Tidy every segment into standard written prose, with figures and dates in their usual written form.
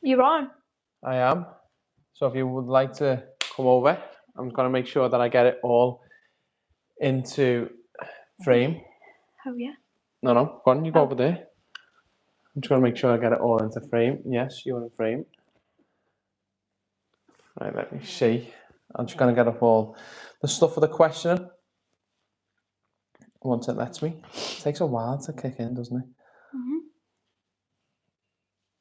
You're on. I am. So if you would like to come over, I'm going to make sure that I get it all into frame. Oh, yeah. No, go on, you go over there. I'm just going to make sure I get it all into frame. Yes, you're in frame. Right, let me see. I'm just going to get up all the stuff for the questioning. Once it lets me. It takes a while to kick in, doesn't it? Mm-hmm.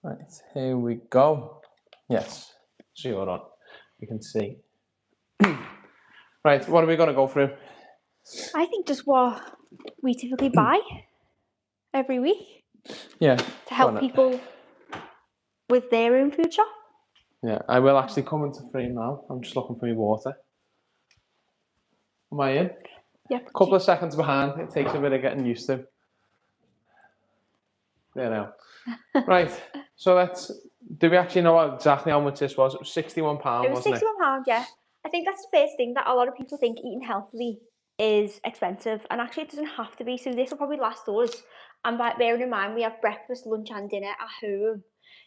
Right, here we go. Yes, so you're on. You can see. Right, what are we going to go through? I think just what we typically buy every week Yeah. to help people with their own food shop. Yeah, I will actually come into frame now. I'm just looking for my water. Am I in? Yeah. A couple of seconds behind. It takes a bit of getting used to. There now. Right, so do we actually know exactly how much this was? It was £61, wasn't it? £61, yeah. I think that's the first thing that a lot of people think eating healthily is expensive, and actually it doesn't have to be. So this will probably last us. And bearing in mind we have breakfast, lunch and dinner at home,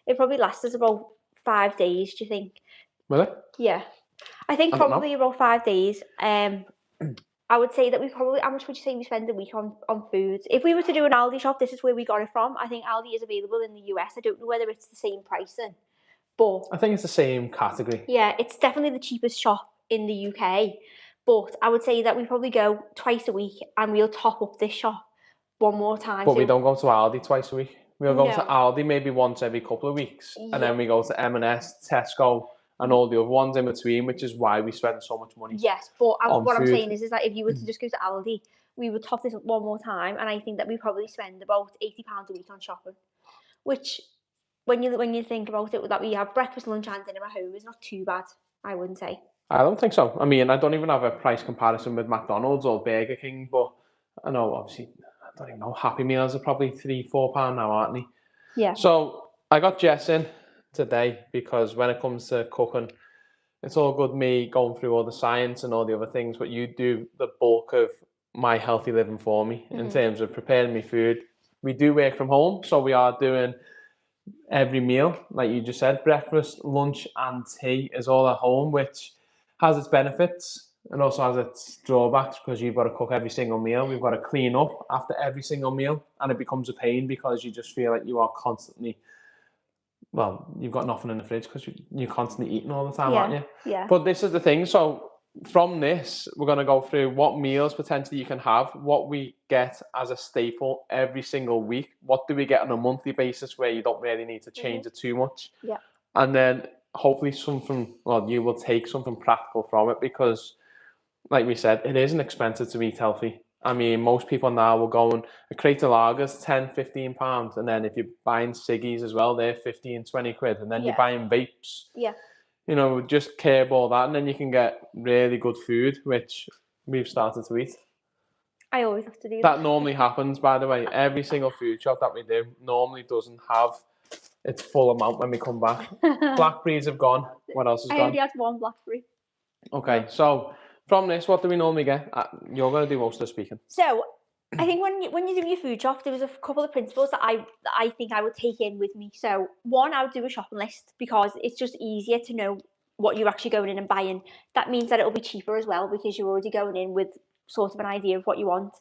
it probably lasts us about 5 days, do you think? Will it? Yeah. I think probably about 5 days. I would say that we probably, how much would you say we spend a week on foods? If we were to do an Aldi shop, this is where we got it from. I think Aldi is available in the US. I don't know whether it's the same pricing, but I think it's the same category. Yeah, it's definitely the cheapest shop in the UK. But I would say that we probably go twice a week and we'll top up this shop one more time. But we don't go to Aldi twice a week. We'll go to No. Aldi maybe once every couple of weeks. And then we go to M&S, Tesco, and all the other ones in between, which is why we spend so much money. Yes, but what I'm food. saying is that if you were to just go to Aldi, we would top this up one more time, and I think that we probably spend about £80 a week on shopping, which when you think about it, that we have breakfast, lunch, and dinner at home is not too bad. I wouldn't say. I don't think so. I mean, I don't even have a price comparison with McDonald's or Burger King, but I know obviously I don't even know. Happy Meals are probably £3-4 now, aren't they? Yeah. So I got Jess in today because when it comes to cooking, it's all good me going through all the science and all the other things, but you do the bulk of my healthy living for me in terms of preparing me food. We do work from home, so we are doing every meal, like you just said, breakfast, lunch and tea is all at home, which has its benefits and also has its drawbacks because you've got to cook every single meal. We've got to clean up after every single meal, and it becomes a pain because you just feel like you are constantly, well, you've got nothing in the fridge because you're constantly eating all the time, aren't you? Yeah. But this is the thing. So from this, we're going to go through what meals potentially you can have, what we get as a staple every single week, what do we get on a monthly basis where you don't really need to change it too much. Yeah. And then hopefully you will take something practical from it because, like we said, it isn't expensive to eat healthy. I mean, most people now will go and a crate of lagers, £10-15. And then if you're buying ciggies as well, they're 15-20 quid. And then you're buying vapes. Yeah. You know, just curb all that. And then you can get really good food, which we've started to eat. I always have to do that. That normally happens, by the way. Every single food shop that we do normally doesn't have its full amount when we come back. Blackberries have gone. What else has gone? I only had one blackberry. Okay, so from this, what do we normally get? You're going to do most of the speaking. So I think when you do your food shop, there was a couple of principles that I think I would take in with me. So one, I would do a shopping list because it's just easier to know what you're actually going in and buying. That means that it'll be cheaper as well because you're already going in with sort of an idea of what you want.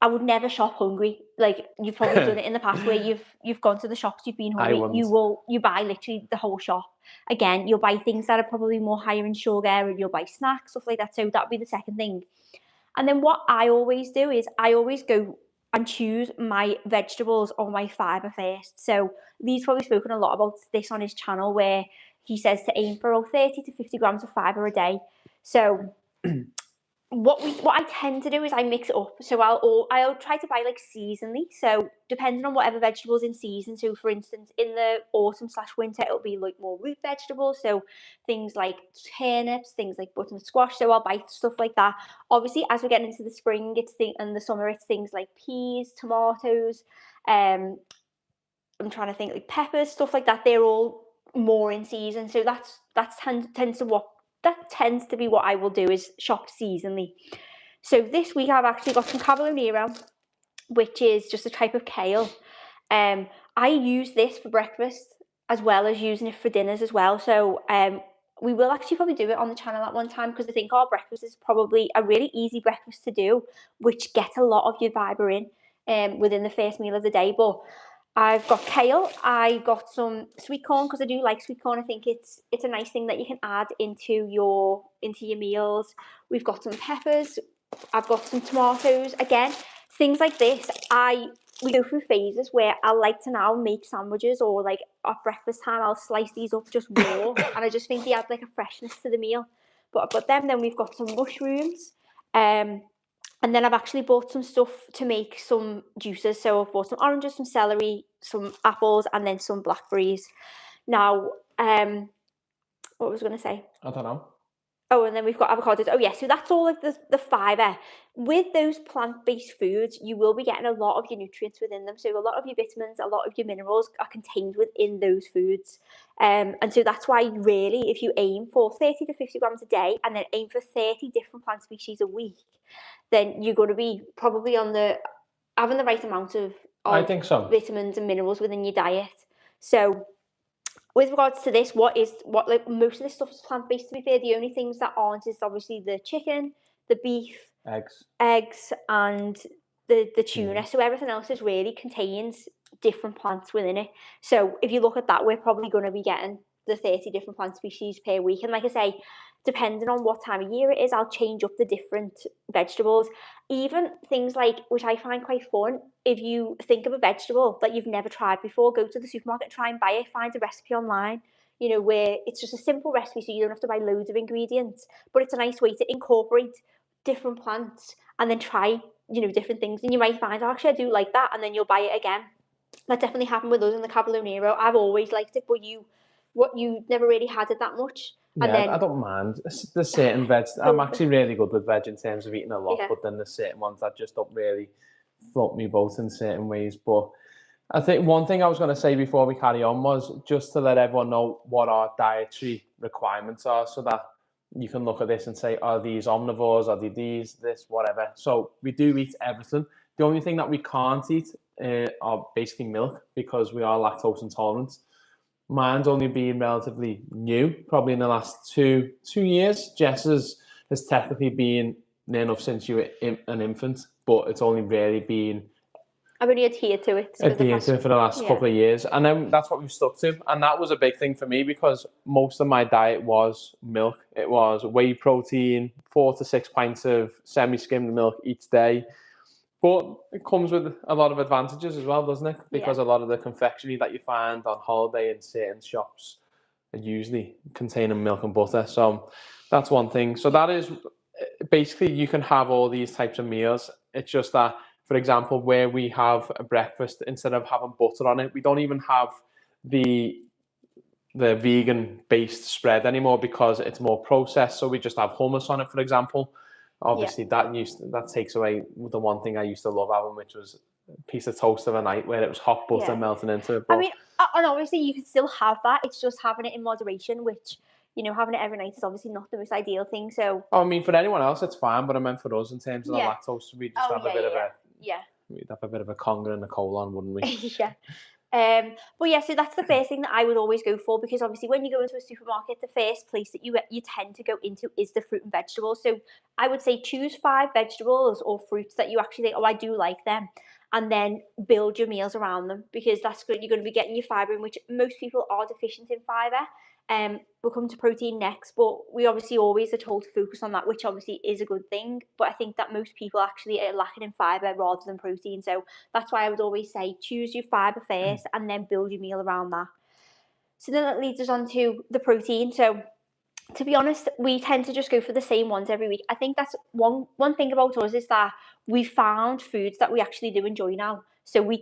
I would never shop hungry. Like you've probably done it in the past where you've gone to the shops, you've been hungry. You buy literally the whole shop. Again, you'll buy things that are probably more higher in sugar and you'll buy snacks, stuff like that. So that would be the second thing. And then what I always do is I always go and choose my vegetables or my fibre first. So Lee's probably spoken a lot about this on his channel where he says to aim for 30 to 50 grams of fibre a day. So what I tend to do is I mix it up. So I'll try to buy like seasonally. So depending on whatever vegetables in season. So for instance, in the autumn/winter, it'll be like more root vegetables. So things like turnips, things like butternut squash. So I'll buy stuff like that. Obviously, as we're getting into the spring, and the summer, it's things like peas, tomatoes. I'm trying to think like peppers, stuff like that. They're all more in season. So that tends to be what I will do is shop seasonally. So this week I've actually got some Cavolo Nero, which is just a type of kale. I use this for breakfast as well as using it for dinners as well. So we will actually probably do it on the channel at one time, because I think our breakfast is probably a really easy breakfast to do, which gets a lot of your fibre in within the first meal of the day. But I've got kale, I got some sweet corn, because I do like sweet corn. I think it's a nice thing that you can add into your meals. We've got some peppers, I've got some tomatoes. Again, things like this, we go through phases where I like to now make sandwiches, or like at breakfast time I'll slice these up just raw, and I just think they add like a freshness to the meal. But I've got them. Then we've got some mushrooms, and then I've actually bought some stuff to make some juices. So I've bought some oranges, some celery, some apples, and then some blackberries. Now, what was I going to say? I don't know. Oh, and then we've got avocados. Oh, yeah. So that's all of the fibre. With those plant-based foods, you will be getting a lot of your nutrients within them. So a lot of your vitamins, a lot of your minerals are contained within those foods. And so that's why, really, if you aim for 30 to 50 grams a day and then aim for 30 different plant species a week, then you're going to be probably having the right amount of I think so. vitamins and minerals within your diet. So with regards to this, most of this stuff is plant-based, to be fair. The only things that aren't is obviously the chicken, the beef, eggs, and the tuna. So everything else is really contains different plants within it. So if you look at that, we're probably going to be getting the 30 different plant species per week. And like I say, depending on what time of year it is, I'll change up the different vegetables. Even things like, which I find quite fun, if you think of a vegetable that you've never tried before, go to the supermarket, try and buy it, find a recipe online, where it's just a simple recipe, so you don't have to buy loads of ingredients, but it's a nice way to incorporate different plants and then try, different things. And you might find, oh, actually, I do like that, and then you'll buy it again. That definitely happened with us in the Cavolo Nero. I've always liked it, but you never really had it that much. Yeah, and then, I don't mind. There's certain veg. I'm actually really good with veg in terms of eating a lot, but then there's certain ones that just don't really float me boat in certain ways. But I think one thing I was going to say before we carry on was just to let everyone know what our dietary requirements are, so that you can look at this and say, are these omnivores? Are they these, this, whatever? So we do eat everything. The only thing that we can't eat are basically milk, because we are lactose intolerant. Mine's only been relatively new, probably in the last two years. Jess's has technically been near enough since you were an infant, but it's only really been... I've only adhered to it for the last couple of years. And then that's what we've stuck to. And that was a big thing for me, because most of my diet was milk. It was whey protein, 4 to 6 pints of semi-skimmed milk each day. But it comes with a lot of advantages as well, doesn't it? Because a lot of the confectionery that you find on holiday in certain shops are usually containing milk and butter. So that's one thing. So that is basically, you can have all these types of meals. It's just that, for example, where we have a breakfast, instead of having butter on it, we don't even have the vegan-based spread anymore, because it's more processed. So we just have hummus on it, for example. Obviously, that takes away the one thing I used to love having, which was a piece of toast of a night where it was hot butter melting into it. But I mean, and obviously you can still have that. It's just having it in moderation, which, having it every night is obviously not the most ideal thing. So I mean, for anyone else, it's fine, but I meant for us in terms of the lactose, we just have a bit of we'd have a bit of a conger and a colon, wouldn't we? Yeah. But yeah, so that's the first thing that I would always go for, because obviously when you go into a supermarket, the first place that you tend to go into is the fruit and vegetables. So I would say choose 5 vegetables or fruits that you actually think, oh, I do like them, and then build your meals around them, because that's good. You're going to be getting your fibre in, which most people are deficient in fibre. We'll come to protein next, but we obviously always are told to focus on that, which obviously is a good thing. But I think that most people actually are lacking in fibre rather than protein. So that's why I would always say choose your fibre first and then build your meal around that. So then that leads us on to the protein. So to be honest, we tend to just go for the same ones every week. I think that's one thing about us, is that we found foods that we actually do enjoy now. So we're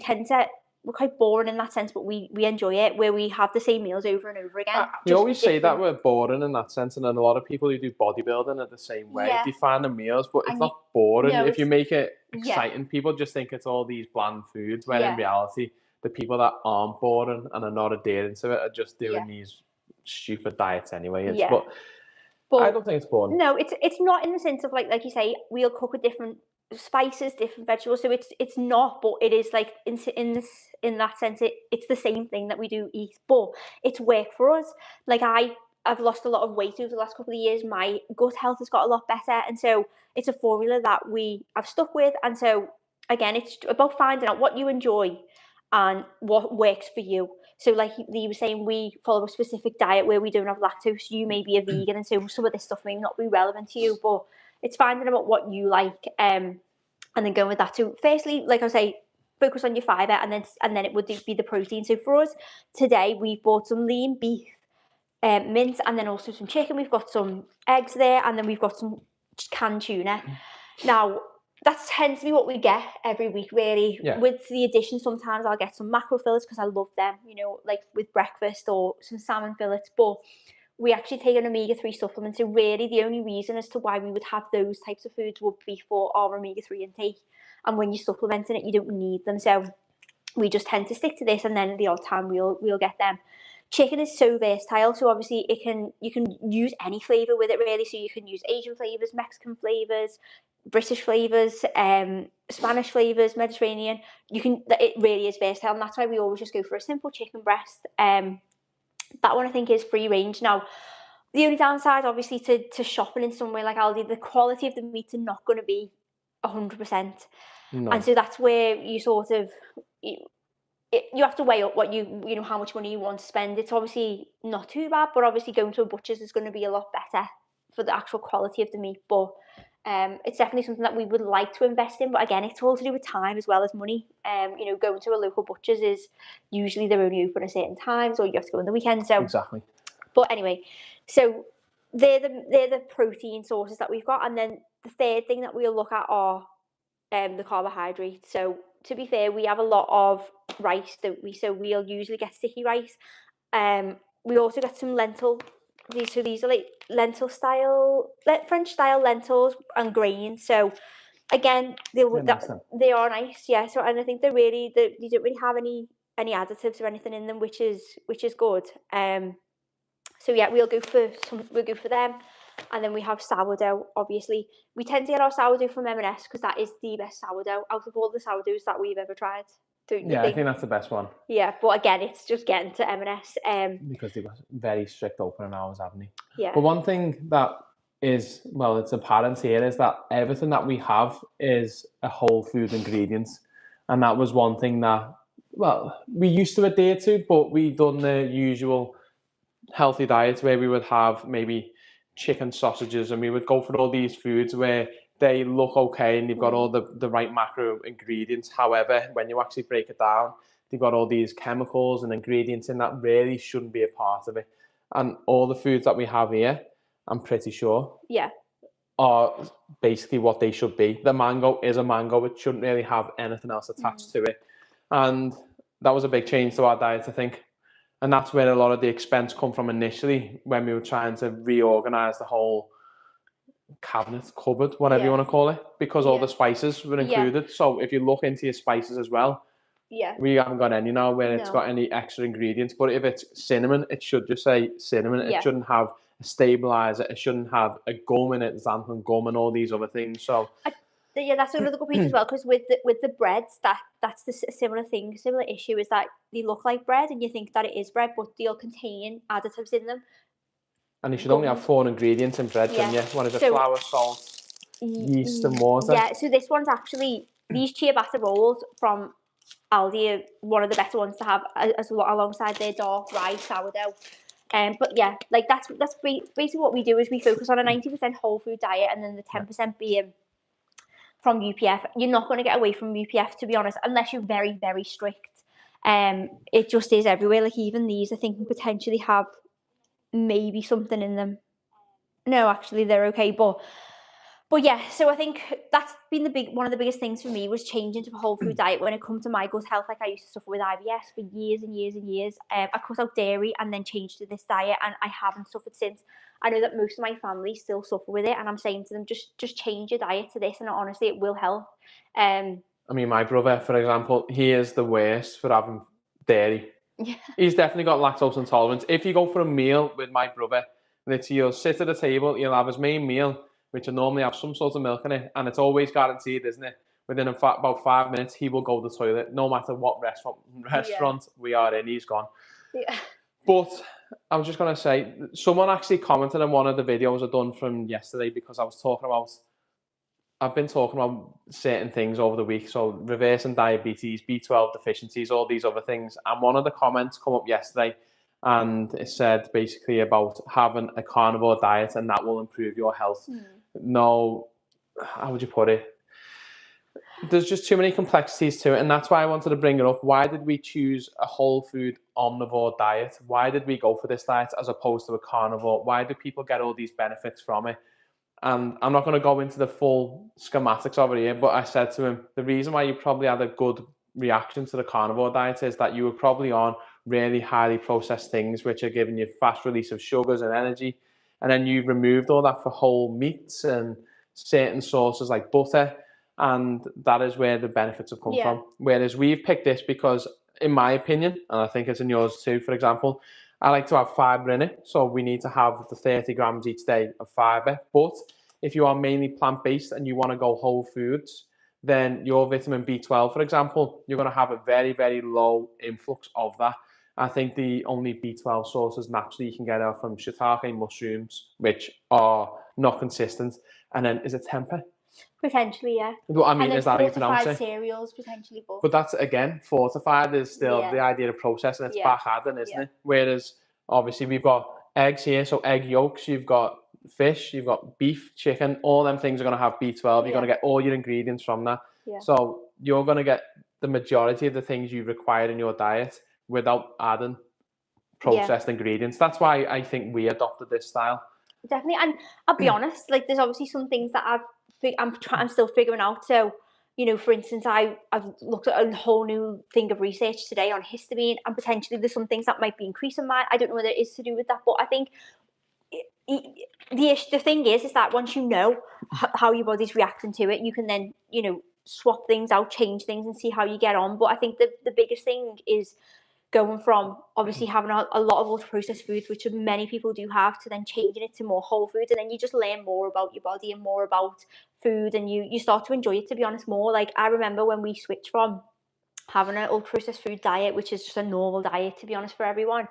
quite boring in that sense, but we enjoy it, where we have the same meals over and over again. We always say that we're boring in that sense, and then a lot of people who do bodybuilding are the same way. They find the meals, but it's not boring. If you make it exciting, people just think it's all these bland foods, when in reality, the people that aren't boring and are not adhering to it are just doing these stupid diets anyway. But I don't think it's boring. No, it's not in the sense of like you say, we'll cook a different spices, different vegetables. So it's not, but it is like in that sense, it's the same thing that we do eat, but it's worked for us. Like I've lost a lot of weight over the last couple of years. My gut health has got a lot better, and so it's a formula that we have stuck with. And so again, it's about finding out what you enjoy and what works for you. So like you were saying, we follow a specific diet where we don't have lactose. You may be a vegan, and so some of this stuff may not be relevant to you, but it's finding out what you like, and then going with that. So firstly, like I say, focus on your fibre, and then it would be the protein. So for us today, we've bought some lean beef, mince, and then also some chicken. We've got some eggs there, and then we've got some canned tuna. Now, that tends to be what we get every week, really. Yeah. With the addition, sometimes I'll get some mackerel fillets because I love them, like with breakfast, or some salmon fillets. But we actually take an omega-3 supplement. So really the only reason as to why we would have those types of foods would be for our omega-3 intake. And when you're supplementing it, you don't need them. So we just tend to stick to this, and then at the odd time we'll get them. Chicken is so versatile, so obviously you can use any flavour with it, really. So you can use Asian flavours, Mexican flavours, British flavours, Spanish flavours, Mediterranean. It really is versatile, and that's why we always just go for a simple chicken breast. That one I think is free range. Now, the only downside, obviously, to shopping in somewhere like Aldi, the quality of the meats are not going to be 100%. No. And so that's where you sort of you have to weigh up what how much money you want to spend. It's obviously not too bad, but obviously going to a butcher's is going to be a lot better for the actual quality of the meat. But it's definitely something that we would like to invest in. But again, it's all to do with time as well as money. Going to a local butcher's is usually they're only open at certain times, or you have to go on the weekend. So exactly. But anyway, so they're the protein sources that we've got, and then the third thing that we'll look at are the carbohydrates. So to be fair, we have a lot of rice, don't we? So we'll usually get sticky rice. We also get some lentil. These are like French style lentils and grains. So again, they are nice, yeah. So, and I think they don't really have any additives or anything in them, which is good. So yeah, we'll go for them. And then we have sourdough, obviously. We tend to get our sourdough from M&S because that is the best sourdough out of all the sourdoughs that we've ever tried. Don't you think? I think that's the best one. Yeah, but again, it's just getting to M&S. Because they've got very strict opening hours, haven't they? Yeah. But one thing that is, it's apparent here, is that everything that we have is a whole food ingredients. And that was one thing that, we used to adhere to, but we done the usual healthy diets where we would have maybe chicken sausages, and we would go for all these foods where they look okay and they've got all the right macro ingredients. However, when you actually break it down, they've got all these chemicals and ingredients in that really shouldn't be a part of it. And all the foods that we have here, I'm pretty sure, are basically what they should be. The mango is a mango. It shouldn't really have anything else attached to it. And that was a big change to our diet, I think. And that's where a lot of the expense come from initially, when we were trying to reorganize the whole cupboard, whatever you want to call it, because all the spices were included. So if you look into your spices as well, we haven't got any now where it's got any extra ingredients. But if it's cinnamon, it should just say cinnamon. It shouldn't have a stabilizer. It shouldn't have a gum in it, xanthan gum, and all these other things. So that's another good point as well, because with the breads, that's the similar issue, is that they look like bread and you think that it is bread, but they'll contain additives in them. And you should only have 4 ingredients in bread, shouldn't you? One is flour, salt, yeast, and water. Yeah, so this one's actually, these ciabatta rolls from Aldi are one of the better ones to have alongside their dark rye sourdough. But yeah, like that's basically what we do, is we focus on a 90% whole food diet, and then the 10% being from UPF. You're not going to get away from UPF, to be honest, unless you're very, very strict. It just is everywhere. Like even these, I think, potentially have maybe something in them. No, actually, they're okay. But yeah, so I think that's been one of the biggest things for me, was changing to a whole food diet when it comes to my gut health. Like I used to suffer with IBS for years and years and years. I cut out dairy and then changed to this diet, and I haven't suffered since. I know that most of my family still suffer with it, and I'm saying to them, just change your diet to this, and honestly, it will help. I mean, my brother, for example, he is the worst for having dairy. Yeah. He's definitely got lactose intolerance. If you go for a meal with my brother, literally, you'll sit at a table, you'll have his main meal, which will normally have some sort of milk in it, and it's always guaranteed, isn't it? Within about 5 minutes, he will go to the toilet, no matter what restaurant we are in, he's gone. Yeah. But I was just going to say, someone actually commented on one of the videos I done from yesterday because I've been talking about certain things over the week, so reversing diabetes, B12 deficiencies, all these other things. And one of the comments come up yesterday, and it said basically about having a carnivore diet and that will improve your health. No, how would you put it? There's just too many complexities to it, and that's why I wanted to bring it up. Why did we choose a whole food omnivore diet? Why did we go for this diet as opposed to a carnivore? Why do people get all these benefits from it? And I'm not going to go into the full schematics of it here, but I said to him, the reason why you probably had a good reaction to the carnivore diet is that you were probably on really highly processed things, which are giving you fast release of sugars and energy. And then you removed all that for whole meats and certain sources like butter. And that is where the benefits have come from. Whereas we've picked this because, in my opinion, and I think it's in yours too, for example, I like to have fibre in it. So we need to have the 30 grams each day of fibre. But if you are mainly plant-based and you want to go whole foods, then your vitamin B12, for example, you're going to have a very, very low influx of that. I think the only B12 sources naturally you can get are from shiitake mushrooms, which are not consistent. And then, is it tempeh? Potentially, yeah. What I mean and is that how you pronounce fortified it. cereals, potentially, But that's, again, fortified is still the idea of processing. It's back adding, isn't it? Whereas, obviously, we've got eggs here. So egg yolks, you've got fish, you've got beef, chicken. All them things are going to have B12. You're going to get all your ingredients from that. So you're going to get the majority of the things you require in your diet without adding processed ingredients. That's why I think we adopted this style. Definitely. And I'll be honest, like, there's obviously some things that I'm still figuring out. So, you know, for instance, I've looked at a whole new thing of research today on histamine, and potentially there's some things that might be increasing my. I don't know whether it is to do with that, but I think the thing is that once you know how your body's reacting to it, you can then, you know, swap things out, change things, and see how you get on. But I think the biggest thing is going from obviously having a lot of ultra processed foods, which many people do have, to then changing it to more whole foods, and then you just learn more about your body and more about food, and you start to enjoy it, to be honest, more. Like, I remember when we switched from having an ultra processed food diet, which is just a normal diet, to be honest, for everyone,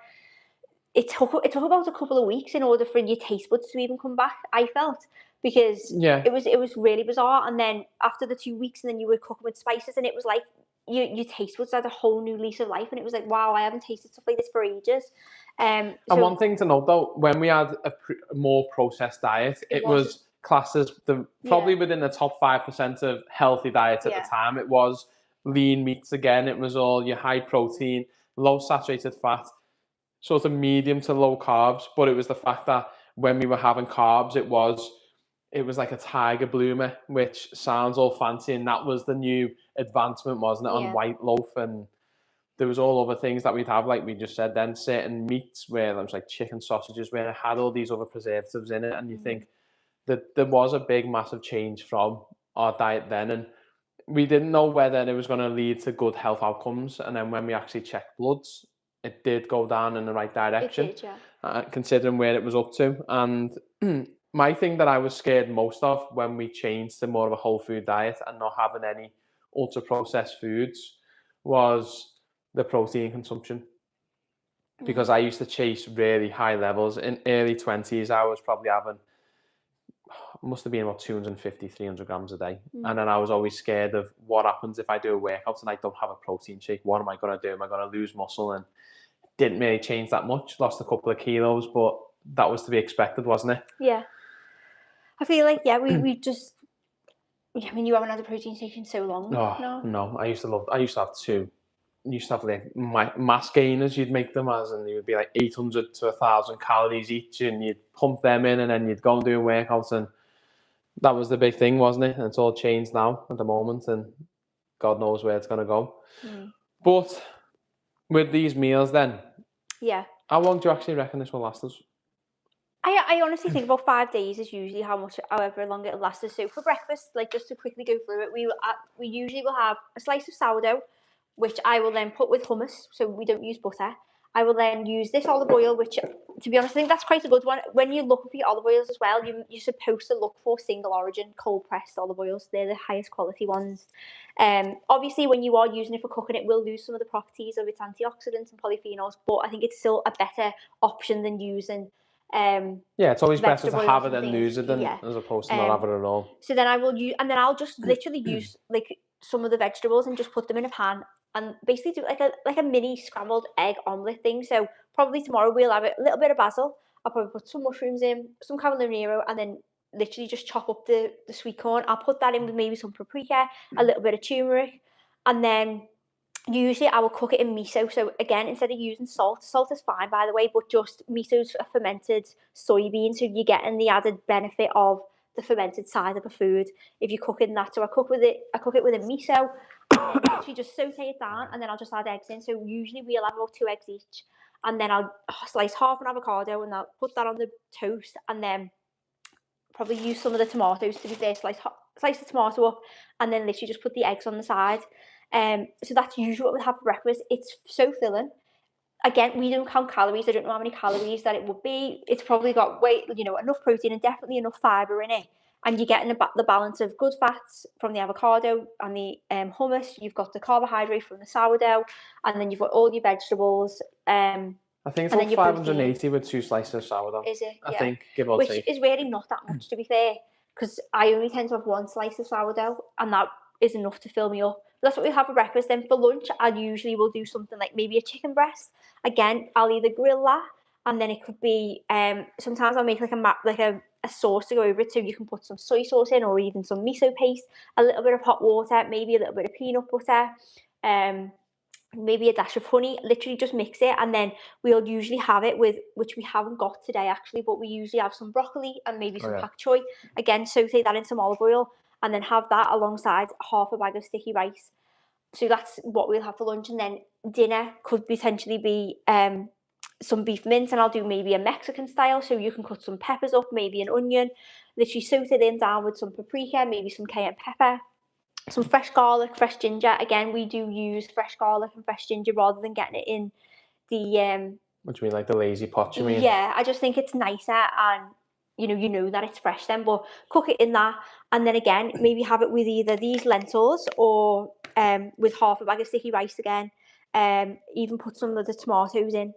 it took about a couple of weeks in order for your taste buds to even come back, I felt, because it was really bizarre. And then after the 2 weeks, and then you were cooking with spices, and it was like your taste buds had a whole new lease of life, and it was like, wow, I haven't tasted stuff like this for ages. And one thing to note though, when we had a more processed diet, it was classed as probably within the top 5% of healthy diets at the time. It was lean meats again. It was all your high protein, low saturated fat, sort of medium to low carbs. But it was the fact that when we were having carbs, it was like a tiger bloomer, which sounds all fancy, and that was the new advancement, wasn't it, on white loaf. And there was all other things that we'd have, like we just said then, certain meats where it was like chicken sausages, where it had all these other preservatives in it. And you think that there was a big, massive change from our diet then. And we didn't know whether it was going to lead to good health outcomes. And then when we actually checked bloods, it did go down in the right direction, considering where it was up to. And my thing that I was scared most of when we changed to more of a whole food diet and not having any ultra processed foods was the protein consumption. Because I used to chase really high levels. In early 20s, I was probably having, must have been about 250, 300 grams a day. And then I was always scared of what happens if I do a workout and I don't have a protein shake. What am I going to do? Am I going to lose muscle? And didn't really change that much. Lost a couple of kilos, but that was to be expected, wasn't it? Yeah. I feel like, we just, I mean, you haven't had a protein shake in so long. No. I used to have two. You used to have like mass gainers, you'd make them as, and they would be like 800 to 1,000 calories each, and you'd pump them in, and then you'd go and do workouts, and that was the big thing, wasn't it? And it's all changed now at the moment, and God knows where it's going to go. But with these meals then, how long do you actually reckon this will last us? I honestly think about 5 days is usually however long it'll last us. So for breakfast, like, just to quickly go through it, we usually will have a slice of sourdough, which I will then put with hummus, so we don't use butter. I will then use this olive oil, which, to be honest, I think that's quite a good one. When you look for your olive oils as well, you're supposed to look for single origin, cold pressed olive oils. They're the highest quality ones. Obviously, when you are using it for cooking, it will lose some of the properties of its antioxidants and polyphenols, but I think it's still a better option than using it's always better to vegetable have oils it and than things. lose it than Yeah. as opposed to not have it at all. So then I will use, and then I'll just literally use like some of the vegetables and just put them in a pan and basically do like a mini scrambled egg omelette thing. So probably tomorrow we'll have a little bit of basil. I'll probably put some mushrooms in, some cavolo nero, and then literally just chop up the sweet corn. I'll put that in with maybe some paprika, a little bit of turmeric, and then usually I will cook it in miso. So again, instead of using salt is fine by the way, but just miso's a fermented soybean, so you're getting the added benefit of the fermented side of the food if you're cooking that. So I cook it with a miso, and then literally just saute it down, and then I'll just add eggs in. So usually we'll have about 2 eggs each, and then I'll slice half an avocado and I'll put that on the toast, and then probably use some of the tomatoes, to be fair, slice the tomato up, and then literally just put the eggs on the side. So that's usually what we have for breakfast. It's so filling. Again, we don't count calories. I don't know how many calories that it would be. It's probably got enough protein and definitely enough fibre in it. And you're getting the balance of good fats from the avocado and the hummus. You've got the carbohydrate from the sourdough, and then you've got all your vegetables. I think it's about 580 with 2 slices of sourdough. Is it? I think, give or Which take. is really not that much, to be fair, because I only tend to have 1 slice of sourdough, and that is enough to fill me up. But that's what we have for breakfast. Then for lunch, I usually will do something like maybe a chicken breast. Again, I'll either grill that, and then it could be sometimes I'll make like a sauce to go over it. So you can put some soy sauce in, or even some miso paste, a little bit of hot water, maybe a little bit of peanut butter, maybe a dash of honey. Literally just mix it, and then we'll usually have it with, which we haven't got today actually, but we usually have some broccoli and maybe some pak choy. Again, saute that in some olive oil, and then have that alongside half a bag of sticky rice. So that's what we'll have for lunch. And then dinner could potentially be some beef mince, and I'll do maybe a Mexican style. So you can cut some peppers up, maybe an onion, literally saute it in down with some paprika, maybe some cayenne pepper, some fresh garlic, fresh ginger. Again, we do use fresh garlic and fresh ginger rather than getting it in the What do you mean, like the lazy pot, you mean? Yeah, I just think it's nicer, and you know that it's fresh then. But cook it in that, and then again maybe have it with either these lentils or with half a bag of sticky rice again. Even put some of the tomatoes in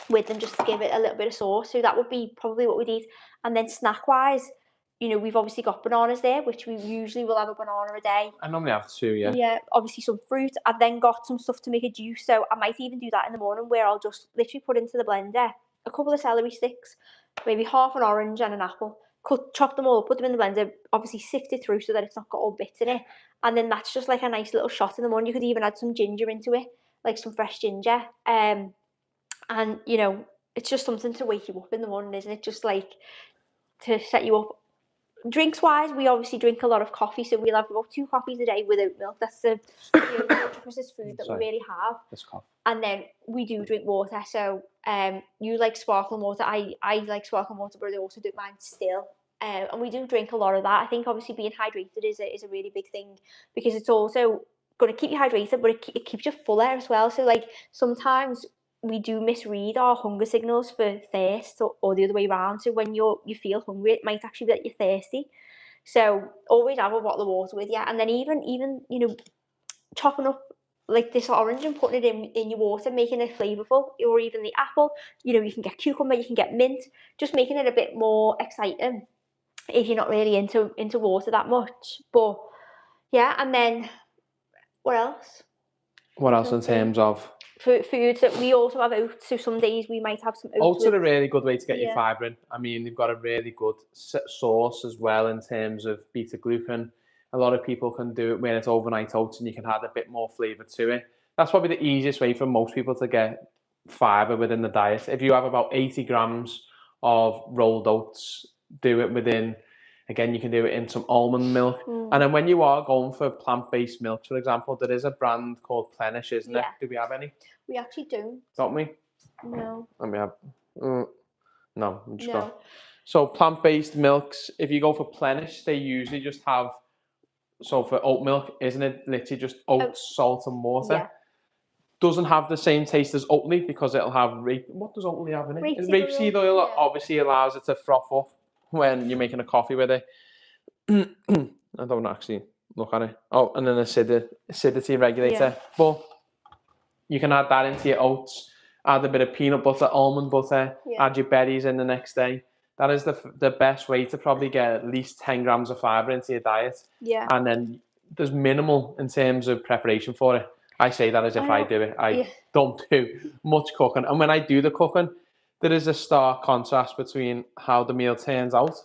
with them just to give it a little bit of sauce. So that would be probably what we'd eat. And then snack wise, we've obviously got bananas there, which we usually will have a banana a day. I normally have 2, yeah. Yeah, obviously some fruit. I've then got some stuff to make a juice, so I might even do that in the morning, where I'll just literally put into the blender a couple of celery sticks, maybe half an orange and an apple. Chop them all up, put them in the blender, obviously sift it through so that it's not got all bits in it. And then that's just like a nice little shot in the morning. You could even add some ginger into it, like some fresh ginger. And it's just something to wake you up in the morning, isn't it? Just like to set you up. Drinks wise, we obviously drink a lot of coffee, so we'll have about 2 coffees a day with oat milk. That's the ultra-processed food that we really have. And then we do drink water. So you like sparkling water. I like sparkling water, but I also don't mind still. And we do drink a lot of that. I think obviously being hydrated is a really big thing, because it's also going to keep you hydrated, but it keeps you fuller as well. So like sometimes we do misread our hunger signals for thirst, or the other way around. So when you feel hungry, it might actually be that you're thirsty. So always have a bottle of water with you, and then even chopping up like this orange and putting it in your water, making it flavourful, or even the apple. You can get cucumber, you can get mint, just making it a bit more exciting if you're not really into water that much. But yeah, and then what else? What else in terms of? For foods, that we also have oats, so some days we might have some oats. Oats are a really good way to get your fibre in. I mean, they've got a really good source as well in terms of beta glucan. A lot of people can do it when it's overnight oats, and you can add a bit more flavour to it. That's probably the easiest way for most people to get fibre within the diet. If you have about 80 grams of rolled oats, do it within. Again, you can do it in some almond milk. And then when you are going for plant-based milks, for example, there is a brand called Plenish, isn't it? Do we have any? We actually don't. Don't we? No. Let me have... no, I'm just going. So plant-based milks, if you go for Plenish, they usually just have... So for oat milk, isn't it literally just oats, salt and water? doesn't have the same taste as Oatly because it'll have what does Oatly have in it? Rapeseed Rapeseed oil oil, yeah. obviously allows it to froth up when you're making a coffee with it. I don't actually look at it. Oh, and an acidity regulator. But you can add that into your oats, add a bit of peanut butter, almond butter, add your berries in the next day. That is the best way to probably get at least 10 grams of fibre into your diet. Yeah. And then there's minimal in terms of preparation for it. I say that as if I do it. I don't do much cooking. And when I do the cooking, there is a stark contrast between how the meal turns out.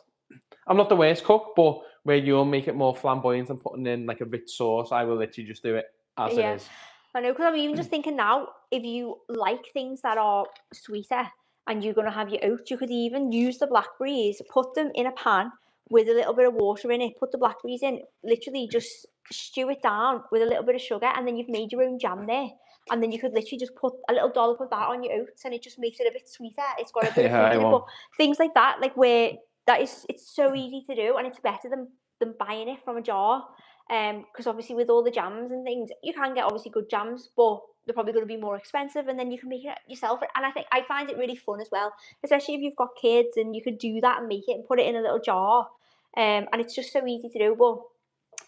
I'm not the worst cook, but where you'll make it more flamboyant and putting in like a rich sauce, I will literally just do it as it is. I know, because I'm even just thinking now, if you like things that are sweeter and you're going to have your oats, you could even use the blackberries, put them in a pan with a little bit of water in it, put the blackberries in, literally just stew it down with a little bit of sugar, and then you've made your own jam there. And then you could literally just put a little dollop of that on your oats, and it just makes it a bit sweeter. It's got a bit of fruit in it, but things like that, like where it's so easy to do, and it's better than buying it from a jar. Because obviously with all the jams and things, you can get obviously good jams, but they're probably going to be more expensive, and then you can make it yourself. And I find it really fun as well, especially if you've got kids, and you could do that and make it and put it in a little jar. And it's just so easy to do. But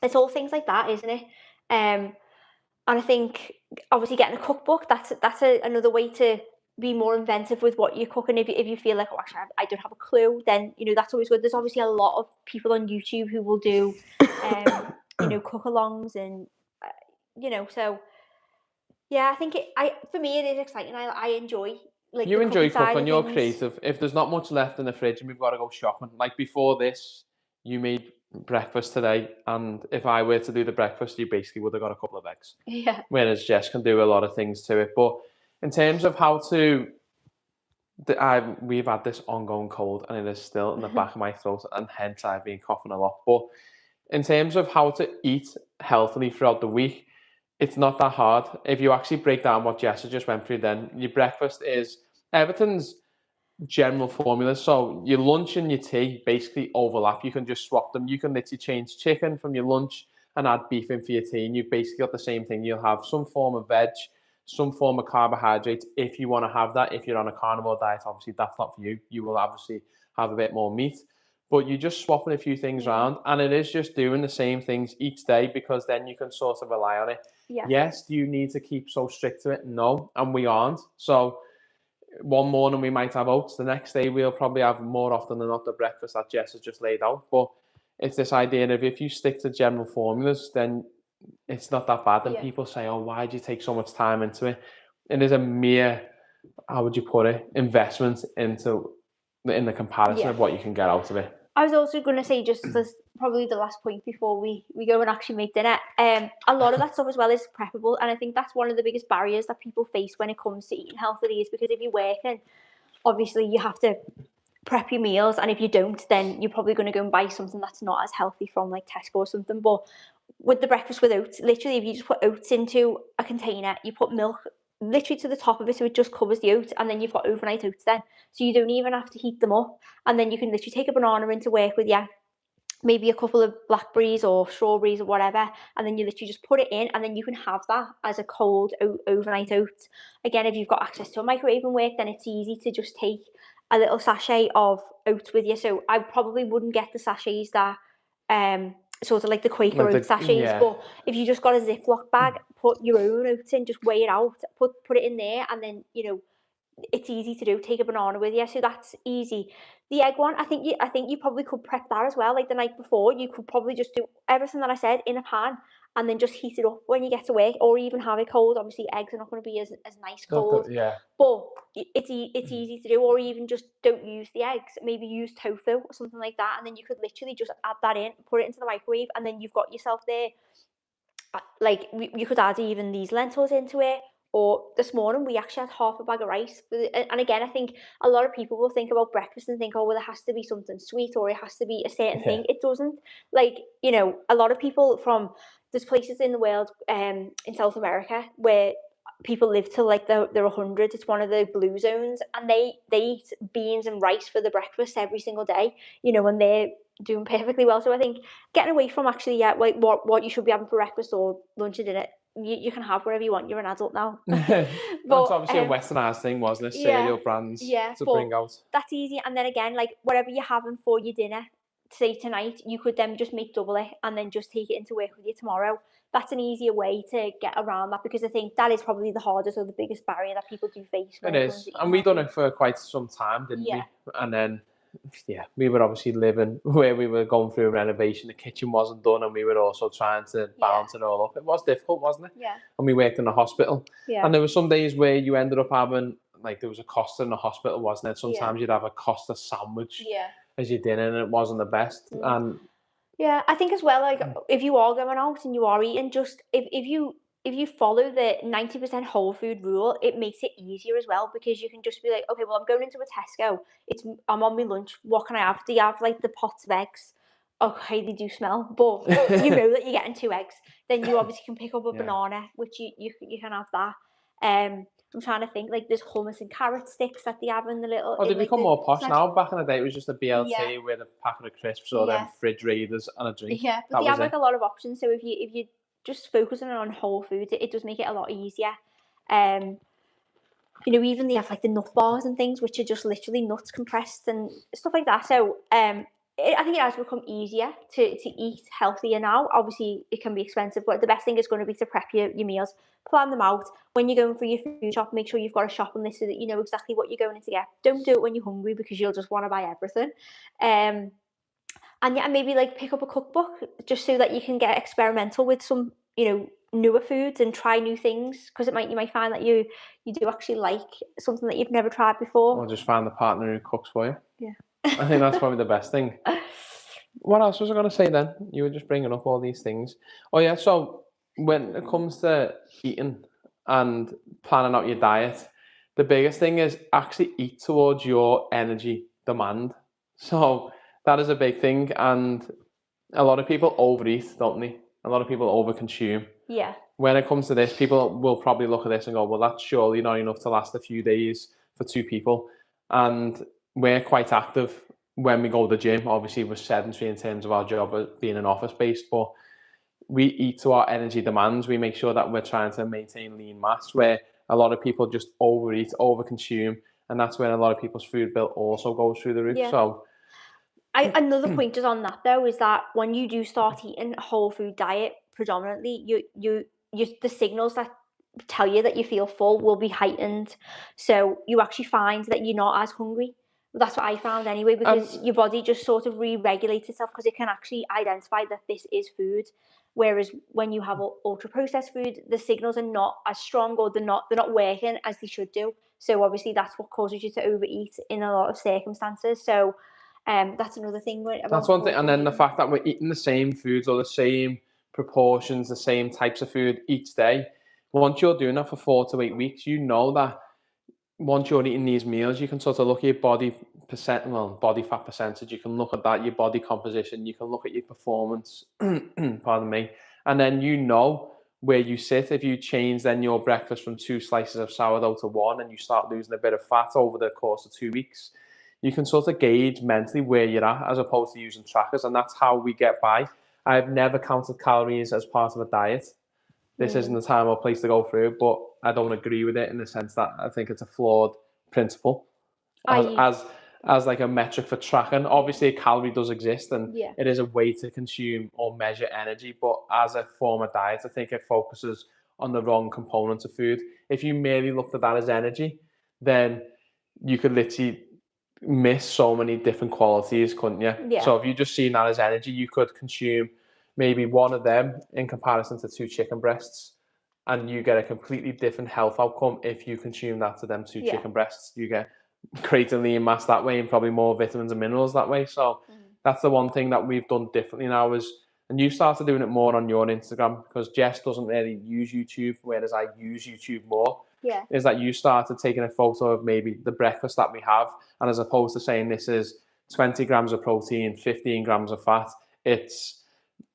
it's all things like that, isn't it? And I think obviously getting a cookbook, that's another way to be more inventive with what you're cooking. If you feel like, oh, actually, I don't have a clue, then that's always good. There's obviously a lot of people on YouTube who will do cook-alongs, and so yeah, I think for me it is exciting. I enjoy you enjoy cooking. You're creative. If there's not much left in the fridge and we've got to go shopping, like before this, you made breakfast today, and if I were to do the breakfast, you basically would have got a couple of eggs. Yeah. Whereas Jess can do a lot of things to it. But in terms of how to, we've had this ongoing cold, and it is still in the back of my throat, and hence I've been coughing a lot. But in terms of how to eat healthily throughout the week, it's not that hard. If you actually break down what Jessa just went through, then your breakfast is everything's general formulas. So your lunch and your tea basically overlap. You can just swap them. You can literally change chicken from your lunch and add beef in for your tea, and you've basically got the same thing. You'll have some form of veg, some form of carbohydrates if you want to have that. If you're on a carnivore diet, obviously that's not for you. You will obviously have a bit more meat. But you're just swapping a few things around, and it is just doing the same things each day, because then you can sort of rely on it. Yeah. Yes, do you need to keep so strict to it? No, and we aren't. So one morning we might have oats. The next day we'll probably have, more often than not, the breakfast that Jess has just laid out. But it's this idea of if you stick to general formulas, then it's not that bad. And people say, oh, why do you take so much time into it? It is a mere, how would you put it, investment in the comparison of what you can get out of it. I was also going to say, just as probably the last point before we go and actually make dinner, a lot of that stuff as well is preppable, and I think that's one of the biggest barriers that people face when it comes to eating healthily, is because if you're working, obviously you have to prep your meals, and if you don't, then you're probably going to go and buy something that's not as healthy from like Tesco or something. But with the breakfast with oats, literally if you just put oats into a container, you put milk literally to the top of it so it just covers the oats, and then you've got overnight oats then, so you don't even have to heat them up, and then you can literally take a banana into work with you, maybe a couple of blackberries or strawberries or whatever, and then you literally just put it in, and then you can have that as a cold overnight oat. Again, if you've got access to a microwave and work, then it's easy to just take a little sachet of oats with you. So I probably wouldn't get the sachets that sort of like the Quaker oat sachets, but if you just got a Ziploc bag, put your own oats in, just weigh it out, put it in there, and then it's easy to do. Take a banana with you, so that's easy. The egg one, I think you probably could prep that as well. Like the night before, you could probably just do everything that I said in a pan, and then just heat it up when you get to work, or even have it cold. Obviously, eggs are not going to be as nice cold, but it's easy to do. Or even just don't use the eggs. Maybe use tofu or something like that, and then you could literally just add that in, put it into the microwave, and then you've got yourself there. Like you could add even these lentils into it. Or this morning we actually had half a bag of rice. And again, I think a lot of people will think about breakfast and think, oh, well, it has to be something sweet, or it has to be a certain thing. It doesn't. Like, a lot of people there's places in the world, in South America, where people live till like they're 100. It's one of the blue zones, and they eat beans and rice for the breakfast every single day, and they're doing perfectly well. So I think getting away from actually like what you should be having for breakfast or lunch and dinner, you can have whatever you want. You're an adult now. That's But obviously a westernised thing, wasn't it? yeah, Cereal brands yeah, to but bring out. that's easy. And then again, like whatever you're having for your dinner, say tonight, you could then just make double it and then just take it into work with you tomorrow. That's an easier way to get around that, because I think that is probably the hardest or the biggest barrier that people do face when It it comes is. to And eating we done healthy. it for quite some time, didn't Yeah. we? And then, yeah, we were obviously living where we were going through a renovation. The kitchen wasn't done, and we were also trying to balance it all up. It was difficult, wasn't it? Yeah. And we worked in a hospital. Yeah. And there were some days where you ended up having, like, there was a Costa in the hospital, wasn't there? Sometimes you'd have a Costa sandwich Yeah. as your dinner, and it wasn't the best. And Yeah, I think as well, like if you are going out and you are eating, just if you follow the 90% whole food rule, it makes it easier as well, because you can just be like, okay, well, I'm going into a Tesco. I'm on my lunch. What can I have? Do you have like the pots of eggs? Okay, they do smell, but you know that you're getting 2 eggs. Then you obviously can pick up a Yeah. banana, which you can have that. I'm trying to think, like there's hummus and carrot sticks that they have in the little. Oh, in, they like, become the more posh snack- now. Back in the day, it was just a BLT Yeah. with a packet of crisps or them Yeah. fridge raiders and a drink. Yeah, but That they have was like it. a lot of options. So if you just focusing on whole foods, it does make it a lot easier. You know, even they have like the nut bars and things, which are just literally nuts compressed and stuff like that. So I think it has become easier to eat healthier now. Obviously, it can be expensive, but the best thing is going to be to prep your meals, plan them out. When you're going for your food shop, make sure you've got a shopping list so that you know exactly what you're going in to get. Don't do it when you're hungry, because you'll just want to buy everything. And yeah, maybe like pick up a cookbook just so that you can get experimental with some, newer foods and try new things, because you might find that you do actually like something that you've never tried before. Or just find the partner who cooks for you. Yeah. I think that's probably the best thing. What else was I going to say then? You were just bringing up all these things. Oh yeah, so when it comes to eating and planning out your diet, the biggest thing is actually eat towards your energy demand. So that is a big thing, and a lot of people overeat, don't they? A lot of people overconsume. Yeah. When it comes to this, people will probably look at this and go, well, that's surely not enough to last a few days for 2 people. And we're quite active when we go to the gym. Obviously, we're sedentary in terms of our job of being an office based, but we eat to our energy demands. We make sure that we're trying to maintain lean mass, where a lot of people just overeat, overconsume, and that's when a lot of people's food bill also goes through the roof. Yeah. So Another point just on that though is that when you do start eating a whole food diet predominantly, you the signals that tell you that you feel full will be heightened. So you actually find that you're not as hungry. That's what I found anyway, because your body just sort of re-regulates itself, because it can actually identify that this is food. Whereas when you have ultra processed food, the signals are not as strong, or they're not working as they should do. So obviously that's what causes you to overeat in a lot of circumstances. So that's another thing. That's one thing. And then the fact that we're eating the same foods or the same proportions, the same types of food each day. Once you're doing that for 4 to 8 weeks, you know that once you're eating these meals, you can sort of look at your body fat percentage. You can look at that, your body composition. You can look at your performance. Pardon me. And then you know where you sit. If you change then your breakfast from 2 slices of sourdough to 1, and you start losing a bit of fat over the course of 2 weeks, you can sort of gauge mentally where you're at, as opposed to using trackers. And that's how we get by. I've never counted calories as part of a diet. This isn't the time or place to go through, but I don't agree with it in the sense that I think it's a flawed principle as like a metric for tracking. Obviously, a calorie does exist, and it is a way to consume or measure energy, but as a form of diet, I think it focuses on the wrong components of food. If you merely looked at that as energy, then you could literally miss so many different qualities, couldn't you? Yeah. So if you just seen that as energy, you could consume maybe one of them in comparison to 2 chicken breasts, and you get a completely different health outcome. If you consume that to them 2 chicken breasts, you get greater lean mass that way, and probably more vitamins and minerals that way. So that's the one thing that we've done differently now and you started doing it more on your Instagram, because Jess doesn't really use YouTube, whereas I use YouTube more. Yeah. Is that you started taking a photo of maybe the breakfast that we have, and as opposed to saying this is 20 grams of protein, 15 grams of fat, it's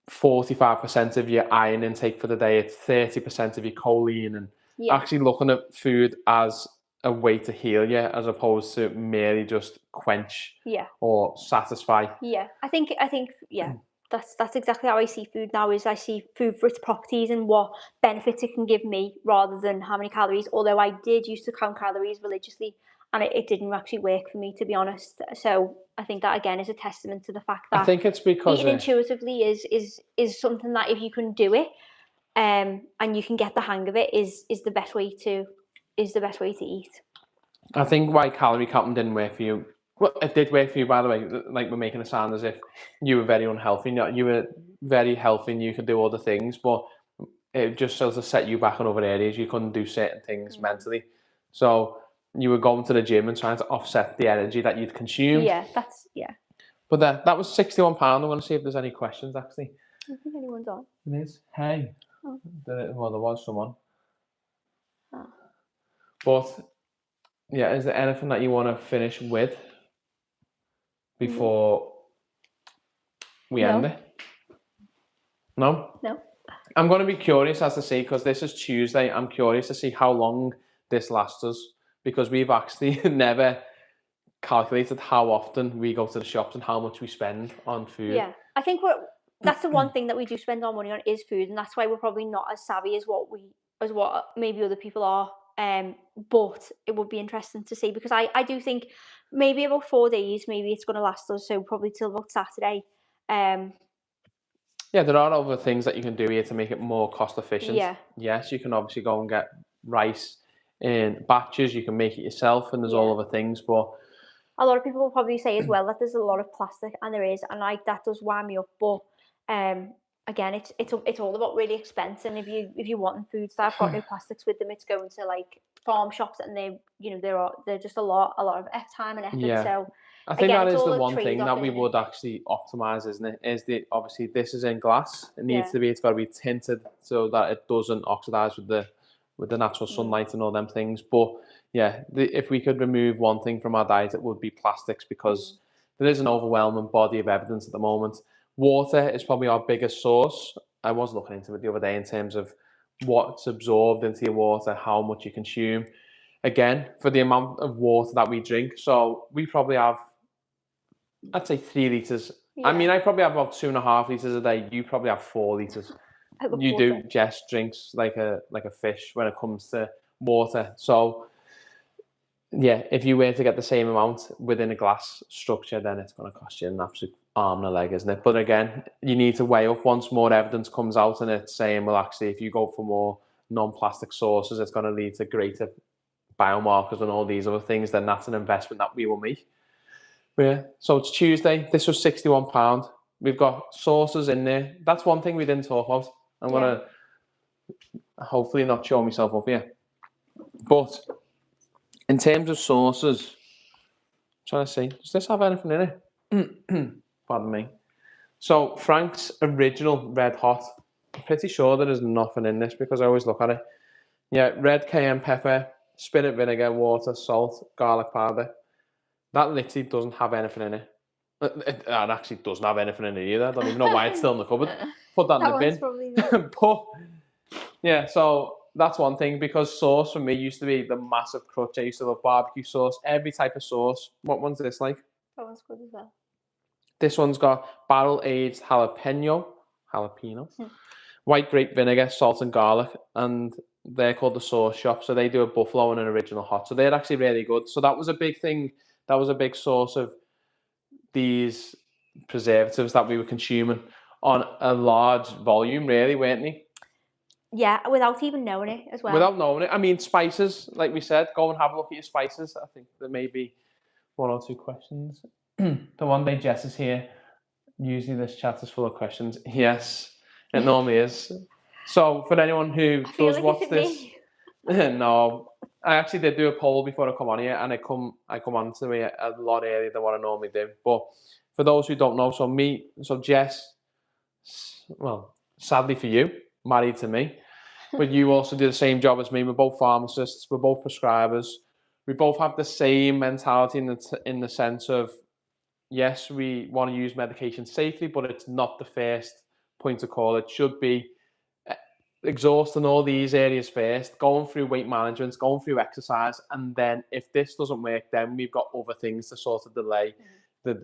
45% of your iron intake for the day, it's 30% of your choline, and actually looking at food as a way to heal you, as opposed to merely just quench or satisfy. Yeah, I think That's exactly how I see food now. Is I see food for its properties and what benefits it can give me, rather than how many calories. Although I did used to count calories religiously, and it didn't actually work for me, to be honest. So I think that again is a testament to the fact I that think it's because eating intuitively is something that if you can do it, and you can get the hang of it, is the best way to eat. I think why calorie counting didn't work for you. Well, it did work for you, by the way. Like, we're making it sound as if you were very unhealthy. You were very healthy and you could do all the things, but it just sort of set you back in other areas. You couldn't do certain things mentally. So you were going to the gym and trying to offset the energy that you'd consumed. Yeah, yeah. But that was £61. I'm going to see if there's any questions, actually. I don't think anyone's on. It is. Hey. Oh. Well, there was someone. Oh. But, yeah, is there anything that you want to finish with before we end it? No? No. I'm going to be curious as to see, because this is Tuesday, I'm curious to see how long this lasts us, because we've actually never calculated how often we go to the shops and how much we spend on food. Yeah, I think that's the one thing that we do spend our money on is food, and that's why we're probably not as savvy as what maybe other people are. But it would be interesting to see, because I do think maybe about 4 days, maybe it's going to last us, so probably till about Saturday. Yeah, there are other things that you can do here to make it more cost efficient. Yeah. Yes, you can obviously go and get rice in batches. You can make it yourself, and there's all other things. But a lot of people will probably say as well that there's a lot of plastic, and there is, and like that does wind me up. But again, it's all about really expense, and if you want foods that have got no plastics with them, it's going to like farm shops, and they're just a lot of time and effort. Yeah. So I think again, that it's is all the a one thing trade-off, that we isn't it? would actually optimize, isn't it? Is the obviously this is in glass. It needs Yeah. to be. It's got to be tinted so that it doesn't oxidize with the natural sunlight and all them things. But yeah, if we could remove one thing from our diet, it would be plastics, because there is an overwhelming body of evidence at the moment. Water is probably our biggest source. I was looking into it the other day in terms of what's absorbed into your water, how much you consume. Again, for the amount of water that we drink, so we probably have, I'd say 3 litres. I mean, I probably have about 2.5 litres a day. You probably have 4 litres. You do. Jess drinks like a fish when it comes to water. So yeah, if you were to get the same amount within a glass structure, then it's going to cost you an absolute arm and a leg, isn't it? But again, you need to weigh up once more evidence comes out and it's saying, well, actually, if you go for more non-plastic sources, it's going to lead to greater biomarkers and all these other things, then that's an investment that we will make. Yeah. So it's Tuesday. This was £61. We've got sauces in there. That's one thing we didn't talk about. I'm going to hopefully not show myself up here. But in terms of sauces, I'm trying to see, does this have anything in it? Pardon me. So Frank's Original Red Hot. I'm pretty sure there is nothing in this because I always look at it. Yeah, red cayenne pepper, spirit vinegar, water, salt, garlic powder. That literally doesn't have anything in it. It actually doesn't have anything in it either. I don't even know why it's still in the cupboard. Put that in the bin. But yeah, so that's one thing, because sauce for me used to be the massive crutch. I used to love barbecue sauce, every type of sauce. What one's this like? That one's good as well. This one's got barrel-aged jalapeno, white grape vinegar, salt and garlic, and they're called the Sauce Shop. So they do a buffalo and an original hot. So they're actually really good. So that was a big thing. That was a big source of these preservatives that we were consuming on a large volume, really, weren't they? Yeah, without even knowing it as well. Without knowing it. I mean, spices, like we said, go and have a look at your spices. I think there may be 1 or 2 questions. The one day Jess is here, usually this chat is full of questions. Yes, it normally is. So for anyone who does watch this, no, I actually did do a poll before I come on here, and I come on to it a lot earlier than what I normally do. But for those who don't know, so Jess, well, sadly for you, married to me, but you also do the same job as me. We're both pharmacists, we're both prescribers. We both have the same mentality in the sense of, yes, we want to use medication safely, but it's not the first point of call. It should be exhausting all these areas first, going through weight management, going through exercise, and then if this doesn't work, then we've got other things to sort of delay the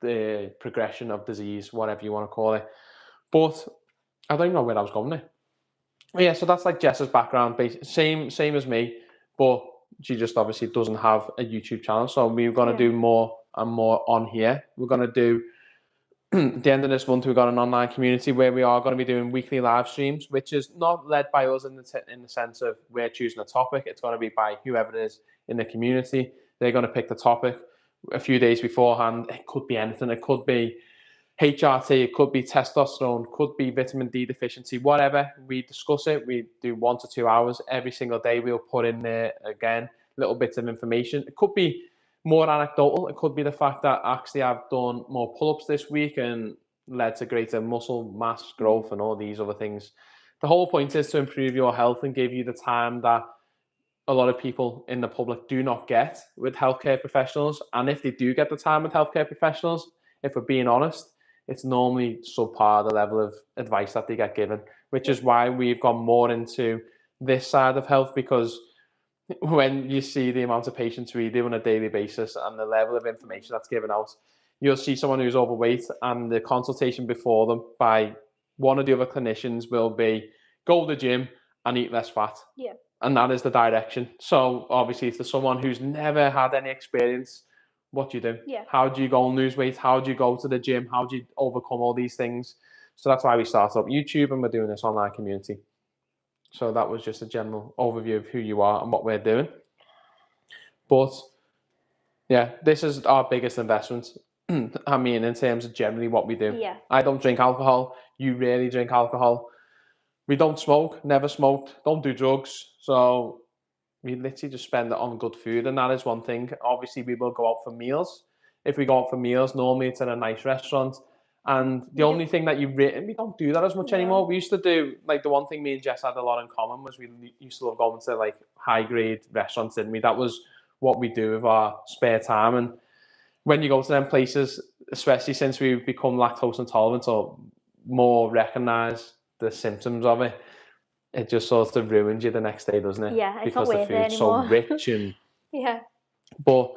the progression of disease, whatever you want to call it. But I don't even know where I was going there. Yeah, so that's like Jess's background, same as me, but she just obviously doesn't have a YouTube channel. So we're gonna do more and more on here. We're gonna do at the end of this month, we've got an online community where we are going to be doing weekly live streams, which is not led by us in the sense of we're choosing a topic. It's going to be by whoever it is in the community. They're going to pick the topic a few days beforehand. It could be anything. It could be HRT, it could be testosterone, could be vitamin D deficiency, whatever. We discuss it. We do 1 to 2 hours every single day. We'll put in there, again, little bits of information. It could be more anecdotal. It could be the fact that actually I've done more pull-ups this week and led to greater muscle mass growth and all these other things. The whole point is to improve your health and give you the time that a lot of people in the public do not get with healthcare professionals. And if they do get the time with healthcare professionals, if we're being honest, it's normally subpar the level of advice that they get given, which is why we've gone more into this side of health, because when you see the amount of patients we do on a daily basis and the level of information that's given out, you'll see someone who's overweight and the consultation before them by one of the other clinicians will be go to the gym and eat less fat. Yeah. And that is the direction. So obviously if there's someone who's never had any experience, what do you do? Yeah. How do you go and lose weight? How do you go to the gym? How do you overcome all these things? So that's why we started up YouTube and we're doing this online community. So that was just a general overview of who you are and what we're doing. But yeah, this is our biggest investment. I mean, in terms of generally what we do. Yeah. I don't drink alcohol. You rarely drink alcohol. We don't smoke, never smoked, don't do drugs. So we literally just spend it on good food. And that is one thing. Obviously, we will go out for meals. If we go out for meals, normally it's in a nice restaurant. And the only thing that we don't do that as much anymore. We used to do, like, the one thing me and Jess had a lot in common was we used to love going to like high grade restaurants, didn't we? That was what we do with our spare time. And when you go to them places, especially since we've become lactose intolerant or more recognise the symptoms of it, it just sort of ruins you the next day, doesn't it? Yeah, it's because not the worth it food's so anymore. rich and Yeah. but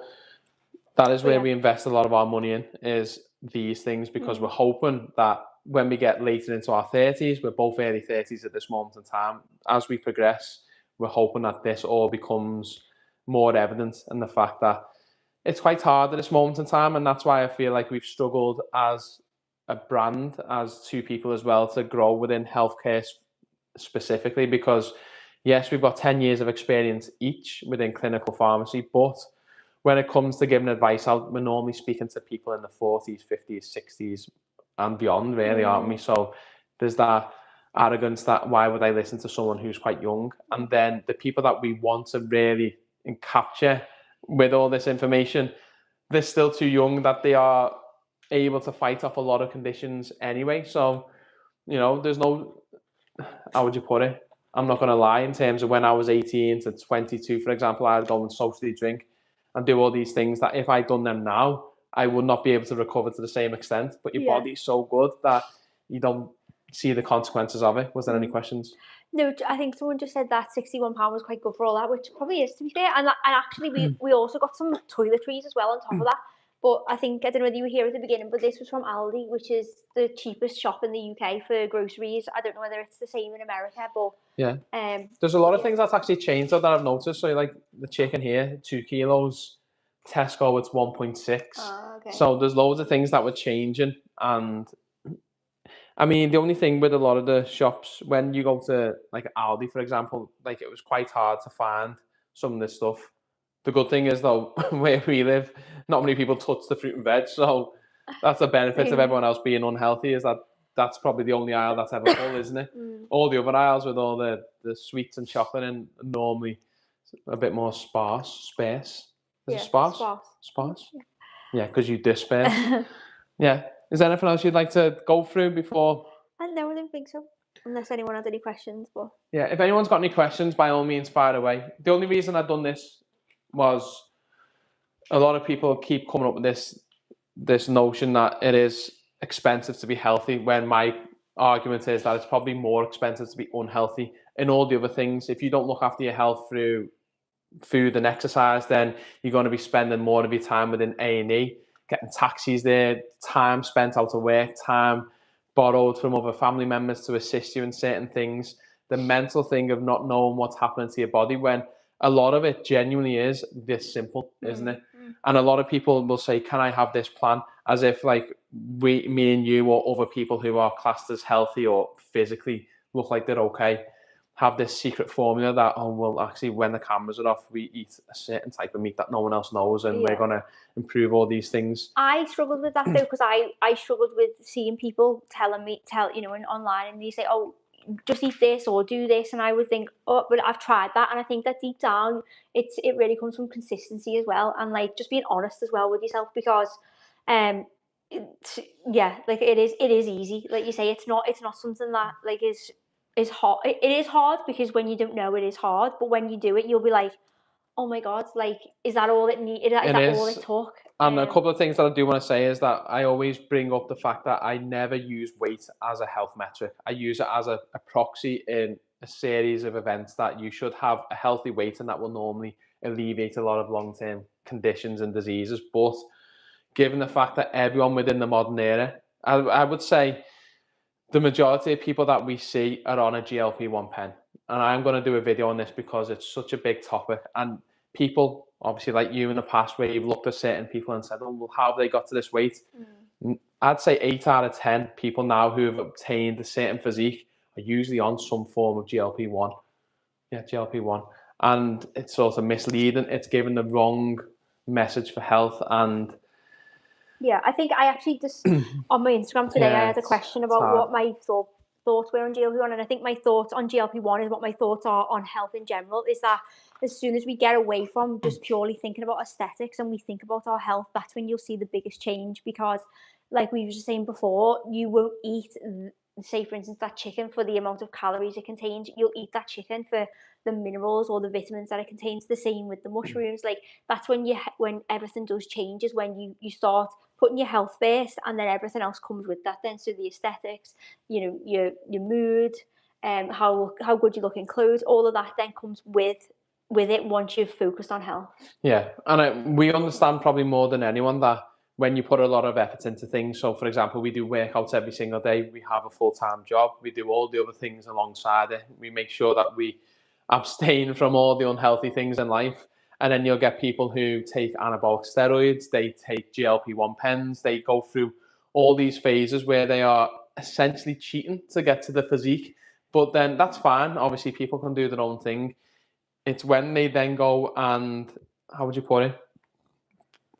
that is where we invest a lot of our money in, is these things, because we're hoping that when we get later into our 30s, we're both early 30s at this moment in time, as we progress, we're hoping that this all becomes more evident, and the fact that it's quite hard at this moment in time. And that's why I feel like we've struggled as a brand, as two people as well, to grow within healthcare specifically, because yes, we've got 10 years of experience each within clinical pharmacy, but when it comes to giving advice out, we're normally speaking to people in the 40s, 50s, 60s and beyond, really, aren't we? So there's that arrogance that why would I listen to someone who's quite young? And then the people that we want to really capture with all this information, they're still too young that they are able to fight off a lot of conditions anyway. So, you know, there's no, how would you put it? I'm not going to lie, in terms of when I was 18 to 22, for example, I'd go and socially drink and do all these things that if I'd done them now, I would not be able to recover to the same extent. But your body's so good that you don't see the consequences of it. Was there any questions? No, I think someone just said that £61 was quite good for all that, which probably is, to be fair. And actually, we also got some toiletries as well on top of that. But I think, I don't know whether you were here at the beginning, but this was from Aldi, which is the cheapest shop in the UK for groceries. I don't know whether it's the same in America, but yeah. There's a lot of things that's actually changed though, that I've noticed. So like the chicken here, 2 kilos. Tesco, it's 1.6. Okay. So there's loads of things that were changing. And I mean, the only thing with a lot of the shops, when you go to like Aldi, for example, like it was quite hard to find some of this stuff. The good thing is though, where we live, not many people touch the fruit and veg. So that's the benefit of everyone else being unhealthy, is that that's probably the only aisle that's ever full, isn't it? All the other aisles with all the sweets and chocolate and normally a bit more sparse. Is it sparse? Sparse? Yeah, because you disperse. Yeah. Is there anything else you'd like to go through before? No, I don't think so. Unless anyone has any questions. But yeah, if anyone's got any questions, by all means, fire away. The only reason I've done this was a lot of people keep coming up with this notion that it is expensive to be healthy, when my argument is that it's probably more expensive to be unhealthy. And all the other things, if you don't look after your health through food and exercise, then you're going to be spending more of your time within A&E. getting taxis there, time spent out of work, time borrowed from other family members to assist you in certain things. The mental thing of not knowing what's happening to your body, when a lot of it genuinely is this simple, isn't it? And a lot of people will say, can I have this plan? As if like me and you or other people who are classed as healthy or physically look like they're okay, have this secret formula that, oh, well, actually, when the cameras are off, we eat a certain type of meat that no one else knows, and we're going to improve all these things. I struggled with that though, because I struggled with seeing people online, and they say, oh, just eat this or do this, and I would think, oh, but I've tried that, and I think that deep down it really comes from consistency as well, and like just being honest as well with yourself, because like it is easy, like you say, it's not something that like is hard. It is hard because when you don't know, it is hard, but when you do it, you'll be like, oh my god, like is that all it needed? Is that all it took? And a couple of things that I do want to say is that I always bring up the fact that I never use weight as a health metric. I use it as a proxy in a series of events that you should have a healthy weight, and that will normally alleviate a lot of long-term conditions and diseases. But given the fact that everyone within the modern era, I would say the majority of people that we see are on a GLP-1 pen. And I'm going to do a video on this because it's such a big topic. And people, obviously like you in the past, where you've looked at certain people and said, oh, well, how have they got to this weight? I'd say 8 out of 10 people now who have obtained a certain physique are usually on some form of GLP-1. Yeah, GLP-1. And it's sort of misleading. It's giving the wrong message for health. And yeah, I think I actually just on my Instagram today, I had a question about what my thoughts were on GLP-1, and I think my thoughts on GLP-1 is what my thoughts are on health in general, is that as soon as we get away from just purely thinking about aesthetics and we think about our health, that's when you'll see the biggest change, because like we were just saying before, you won't eat, say for instance, that chicken for the amount of calories it contains. You'll eat that chicken for the minerals or the vitamins that it contains. The same with the mushrooms. Like that's when when everything does change, is when you start putting your health first, and then everything else comes with that then. So the aesthetics, your mood, how good you look in clothes, all of that then comes with it once you've focused on health. Yeah, and we understand probably more than anyone that when you put a lot of effort into things, so for example, we do workouts every single day, we have a full-time job, we do all the other things alongside it, we make sure that we abstain from all the unhealthy things in life. And then you'll get people who take anabolic steroids, they take GLP-1 pens, they go through all these phases where they are essentially cheating to get to the physique. But then that's fine. Obviously, people can do their own thing. It's when they then go and, how would you put it?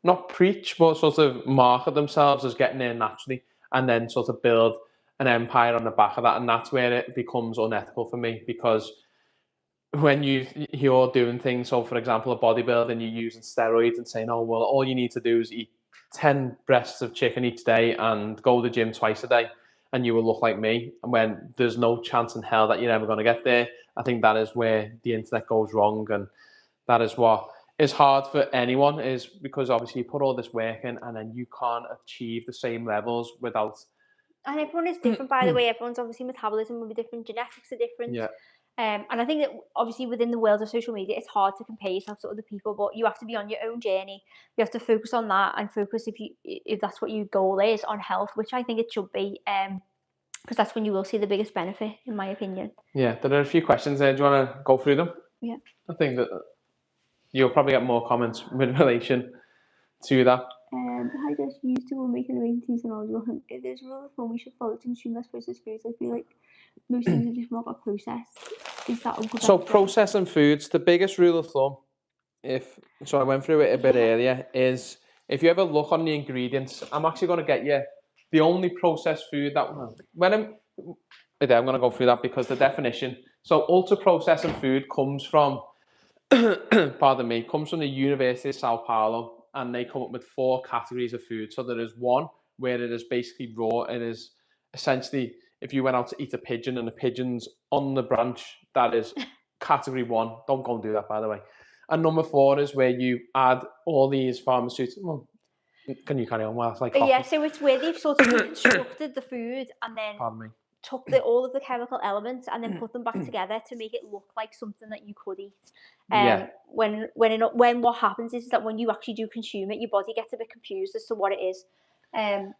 Not preach, but sort of market themselves as getting there naturally, and then sort of build an empire on the back of that. And that's where it becomes unethical for me, because when you're doing things, so for example, a bodybuilder, and you're using steroids and saying, oh, well, all you need to do is eat 10 breasts of chicken each day and go to the gym twice a day, and you will look like me. And when there's no chance in hell that you're ever going to get there, I think that is where the internet goes wrong. And that is what is hard for anyone, is because obviously you put all this work in and then you can't achieve the same levels without. And everyone is different, by the way. Everyone's obviously metabolism will be different, genetics are different. Yeah. And I think that obviously within the world of social media, it's hard to compare yourself to other people, but you have to be on your own journey. You have to focus on that, and focus, if that's what your goal is, on health, which I think it should be, because that's when you will see the biggest benefit, in my opinion. Yeah, there are a few questions there. Do you want to go through them? Yeah. I think that you'll probably get more comments with relation to that. Hi, just used to making the main teas and all. If there's a rule of thumb we should follow to consume less processed foods, I feel like most things are just more about process. Is that Uncle So processing foods, the biggest rule of thumb, I went through it a bit earlier, is if you ever look on the ingredients, I'm actually going to get you the only processed food that I'm going to go through that, because the definition. So ultra processing food comes from, pardon me, comes from the University of Sao Paulo, and they come up with 4 categories of food. So there is one where it is basically raw. It is essentially, if you went out to eat a pigeon and the pigeon's on the branch, that is category 1. Don't go and do that, by the way. And number 4 is where you add all these pharmaceuticals. Well, can you carry on? Well, it's like yeah, so it's where they've sort of constructed the food, and then. Pardon me. took all of the chemical elements and then put them back together to make it look like something that you could eat. Yeah. When what happens is that when you actually do consume it, your body gets a bit confused as to what it is.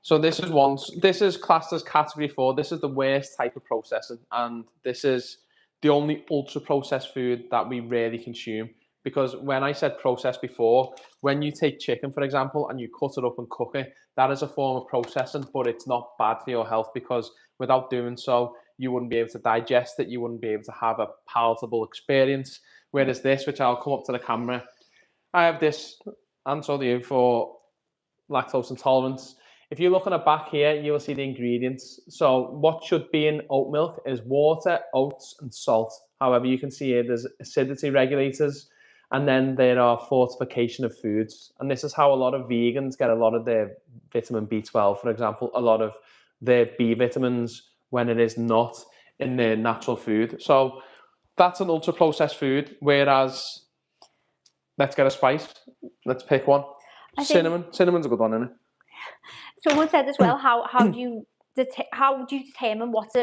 So this is classed as category 4. This is the worst type of processing, and this is the only ultra processed food that we rarely consume. Because when I said processed before, when you take chicken, for example, and you cut it up and cook it, that is a form of processing, but it's not bad for your health, because without doing so, you wouldn't be able to digest it, you wouldn't be able to have a palatable experience. Whereas this, which I'll come up to the camera, I have this, and so do you, for lactose intolerance. If you look on the back here, you will see the ingredients. So what should be in oat milk is water, oats, and salt. However, you can see here there's acidity regulators, and then there are fortification of foods. And this is how a lot of vegans get a lot of their vitamin B12, for example, a lot of their B vitamins when it is not in their natural food. So that's an ultra processed food. Whereas, let's get a spice. Let's pick one. Cinnamon. Cinnamon's a good one, isn't it? Someone said as well, how do you determine what's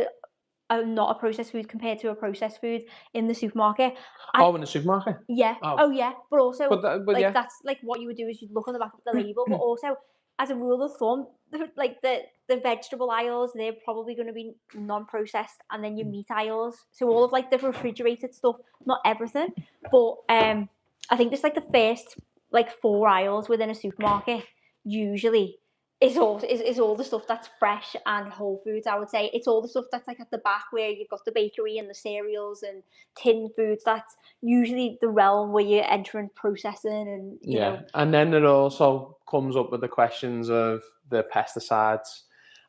not a processed food compared to a processed food in the supermarket? In the supermarket? Yeah. Oh yeah. But also, but yeah. that's like what you would do is you'd look on the back of the label, but also as a rule of thumb, like the vegetable aisles, they're probably going to be non-processed, and then your meat aisles. So all of like the refrigerated stuff, not everything, but I think there's like the first like 4 aisles within a supermarket usually is all the stuff that's fresh and whole foods. I would say it's all the stuff that's like at the back where you've got the bakery and the cereals and tinned foods. That's usually the realm where you're entering processing and you know. And then it also comes up with the questions of the pesticides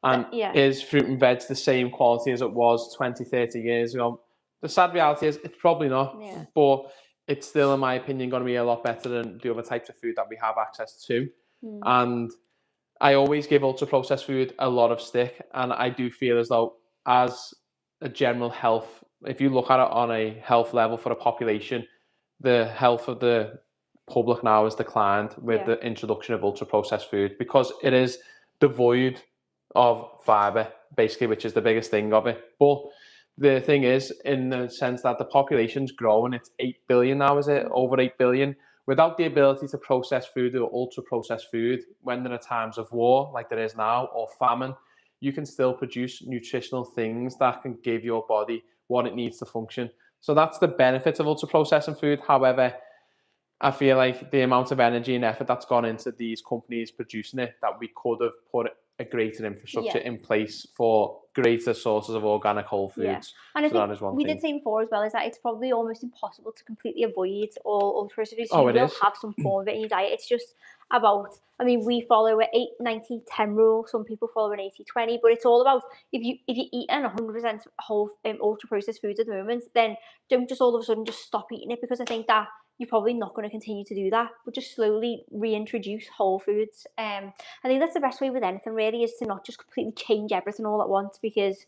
and is fruit and veg the same quality as it was 20, 30 years ago? The sad reality is it's probably not, but it's still, in my opinion, going to be a lot better than the other types of food that we have access to. And I always give ultra processed food a lot of stick, and I do feel as though, as a general health, if you look at it on a health level for a population, the health of the public now has declined with the introduction of ultra processed food, because it is devoid of fiber, basically, which is the biggest thing of it. But the thing is, in the sense that the population's growing, it's 8 billion now, is it? Over 8 billion. Without the ability to process food or ultra processed food, when there are times of war like there is now, or famine, you can still produce nutritional things that can give your body what it needs to function. So that's the benefit of ultra processing food. However, I feel like the amount of energy and effort that's gone into these companies producing it, that we could have put a greater infrastructure in place for greater sources of organic whole foods. And I think we did say before as well, is that it's probably almost impossible to completely avoid all ultra processed foods. You will have some form of it in your diet. It's just about, I mean, we follow an 8-90-10 rule. Some people follow an 80-20, but it's all about if you're eating 100% whole ultra processed foods at the moment, then don't just all of a sudden just stop eating it, because I think that you're probably not going to continue to do that, but just slowly reintroduce whole foods. I think that's the best way with anything, really, is to not just completely change everything all at once, because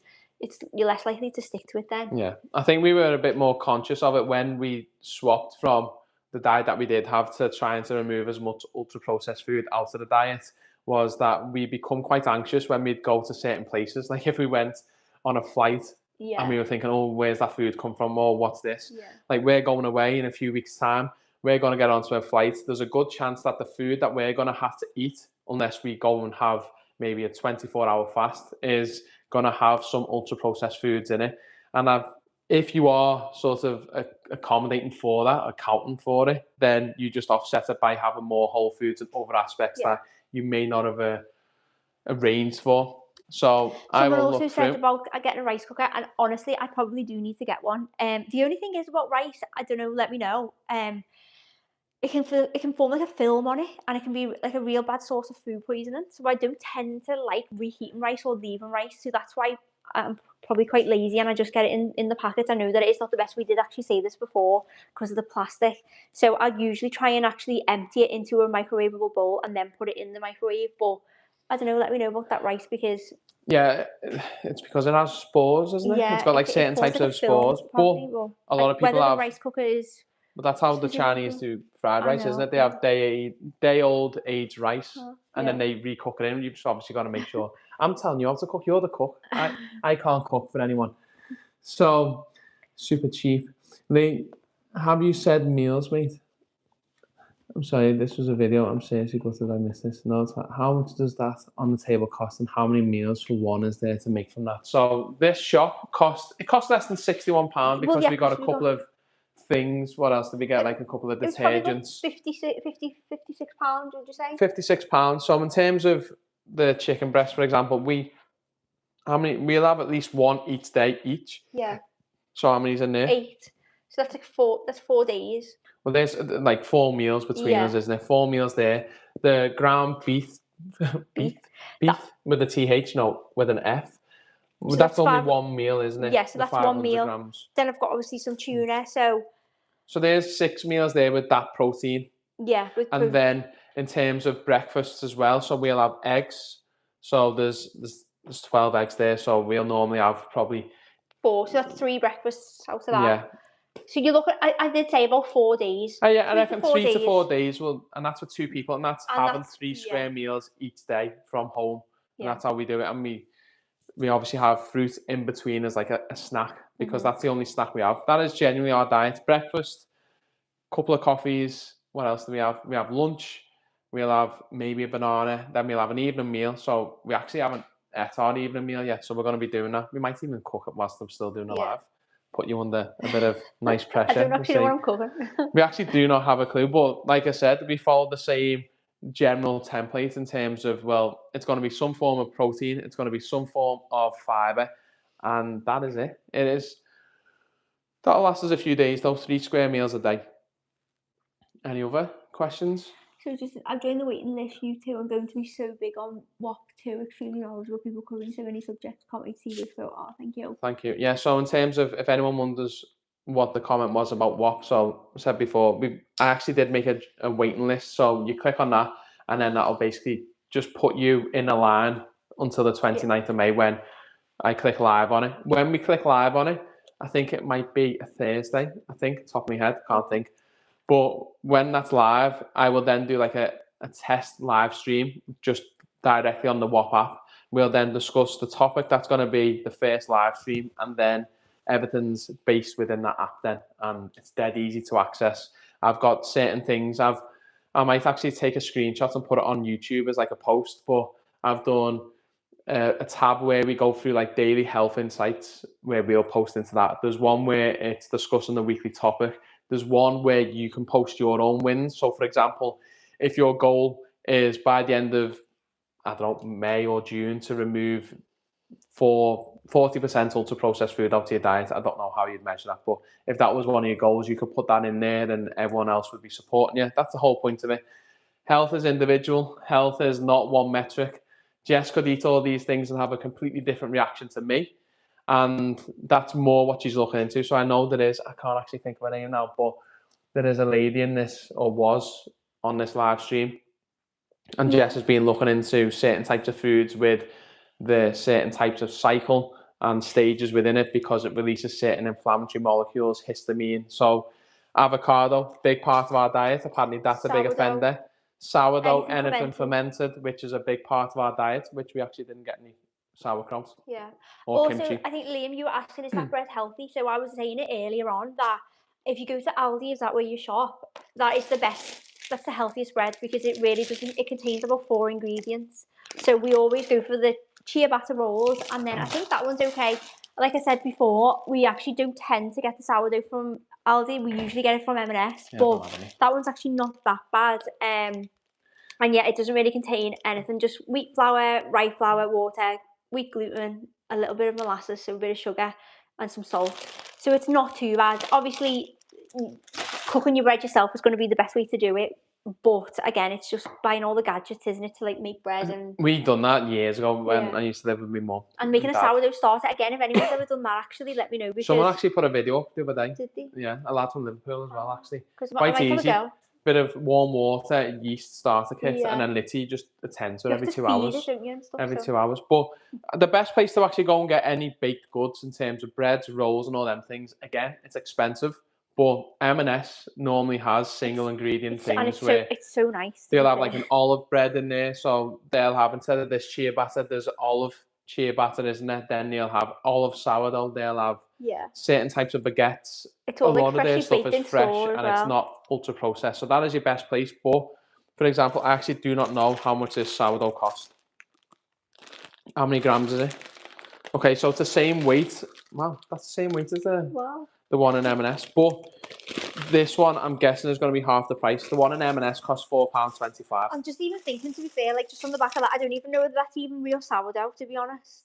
you're less likely to stick to it then. Yeah, I think we were a bit more conscious of it when we swapped from the diet that we did have to trying to remove as much ultra processed food out of the diet, was that we become quite anxious when we'd go to certain places. Like if we went on a flight, and we were thinking, oh, where's that food come from? Or what's this? Like, we're going away in a few weeks' time. We're going to get onto a flight. There's a good chance that the food that we're going to have to eat, unless we go and have maybe a 24-hour fast, is going to have some ultra-processed foods in it. And if you are sort of accommodating for that, accounting for it, then you just offset it by having more whole foods and other aspects that you may not have arranged for. So someone also said about getting a rice cooker, and honestly, I probably do need to get one. The only thing is about rice, I don't know. Let me know. It can form like a film on it, and it can be like a real bad source of food poisoning. So I don't tend to like reheating rice or leaving rice. So that's why I'm probably quite lazy, and I just get it in the packets. I know that it's not the best. We did actually say this before because of the plastic. So I usually try and actually empty it into a microwavable bowl and then put it in the microwave. But I don't know, let me know about that rice, because... Yeah, it's because it has spores, isn't it? Yeah, it's got like certain types of spores. But a lot of people have... the rice cooker is... But that's how the Chinese do fried rice, isn't it? They have day-old aged rice, and then they recook it in. You've just obviously got to make sure. I'm telling you how to cook. You're the cook. I can't cook for anyone. So, super cheap. Have you said meals, mate? I'm sorry, this was a video. I'm seriously gutted I missed this. No, it's not. How much does that on the table cost, and how many meals for one is there to make from that? So this shop costs less than £61 because we got a couple of things. What else did we get? Like a couple of detergents. £56, would you say? £56. So in terms of the chicken breast, for example, we'll have at least one each day each. Yeah. So how many's in there? 8. So that's like 4. That's 4 days. Well, there's like 4 meals between us, isn't there? 4 meals there. The ground beef with a TH, no, with an F. So that's only 1 meal, isn't it? Yeah, so that's 1 meal. Grams. Then I've got obviously some tuna, so there's 6 meals there with that protein. Yeah. And then in terms of breakfasts as well, so we'll have eggs. So there's 12 eggs there, so we'll normally have probably 4. So that's 3 breakfasts out of that. Yeah. So you look at, I did say about 4 days. Yeah, I reckon 3 to 4 days. Well, and that's for 2 people, and that's having 3 square meals each day from home. And that's how we do it. And we obviously have fruit in between as like a snack, because that's the only snack we have. That is genuinely our diet. Breakfast, couple of coffees. What else do we have? We have lunch. We'll have maybe a banana. Then we'll have an evening meal. So we actually haven't ate our evening meal yet. So we're going to be doing that. We might even cook it whilst I'm still doing the live. Put you under a bit of nice pressure. I don't actually know what I'm cooking. We actually do not have a clue. But like I said, we follow the same general template in terms of, well, it's going to be some form of protein. It's going to be some form of fibre. And that is it. That'll last us a few days though. 3 square meals a day. Any other questions? So I'm doing the waiting list, you two. I'm going to be so big on WOP too, extremely knowledgeable people covering so many subjects. Can't wait to see this go. Thank you. Thank you. Yeah, so in terms of, if anyone wonders what the comment was about WOP, so I said before, I actually did make a waiting list. So you click on that, and then that'll basically just put you in a line until the 29th of May when I click live on it. When we click live on it, I think it might be a Thursday, top of my head, can't think. But when that's live, I will then do like a test live stream just directly on the WOP app. We'll then discuss the topic that's going to be the first live stream, and then everything's based within that app then, and it's dead easy to access. I've got certain things. I might actually take a screenshot and put it on YouTube as like a post, but I've done a tab where we go through like daily health insights where we'll post into that. There's one where it's discussing the weekly topic. There's one where you can post your own wins. So, for example, if your goal is by the end of, I don't know, May or June to remove 40% ultra-processed food out of your diet, I don't know how you'd measure that, but if that was one of your goals, you could put that in there and everyone else would be supporting you. That's the whole point of it. Health is individual. Health is not one metric. Jess could eat all these things and have a completely different reaction to me. And that's more what she's looking into. So I know there is, I can't actually think of her name now, but there is a lady in this, or was on this live stream. And Jess has been looking into certain types of foods with the certain types of cycle and stages within it, because it releases certain inflammatory molecules, histamine. So avocado, big part of our diet. Apparently that's a big offender. Sourdough, anything fermented, which is a big part of our diet, which we actually didn't get any sauerkraut. Yeah. Or also, kimchi. I think, Liam, you were asking, is that bread healthy? So I was saying it earlier on that if you go to Aldi, is that where you shop? That is the best. That's the healthiest bread, because it really doesn't. It contains about 4 ingredients. So we always go for the ciabatta rolls, and then I think that one's okay. Like I said before, we actually don't tend to get the sourdough from Aldi. We usually get it from M&S, but that one's actually not that bad. And yeah, it doesn't really contain anything, just wheat flour, rye flour, water, wheat gluten, a little bit of molasses, so a bit of sugar and some salt. So it's not too bad. Obviously, cooking your bread yourself is going to be the best way to do it. But again, it's just buying all the gadgets, isn't it, to like make bread. And we've done that years ago when I used to live with my mum. And making a sourdough starter. Again, if anyone's ever done that, actually let me know. Because someone actually put a video up the other day. Did they? Yeah, a lad from Liverpool as well, actually. Quite easy. Bit of warm water, yeast starter kit, and then literally just a tensor every 2 hours. It, don't you, and stuff, every 2 hours. But the best place to actually go and get any baked goods in terms of breads, rolls, and all them things, again, it's expensive, But M&S normally has single ingredient And things where it's so nice. they'll have like an olive bread in there. So they'll have, instead of this chia batter, there's olive chia batter, isn't it? Then they'll have olive sourdough. They'll have certain types of baguettes. It's A all like lot of their freshly stuff baked is in fresh store as and it's well. not ultra processed. So that is your best place. But for example, I actually do not know how much this sourdough costs. How many grams is it? Okay, so it's the same weight. Wow, that's the same weight as the one in M&S. But this one, I'm guessing, is going to be half the price. The one in M&S costs £4.25. I'm just even thinking, to be fair, like just on the back of that, I don't even know if that's even real sourdough, to be honest.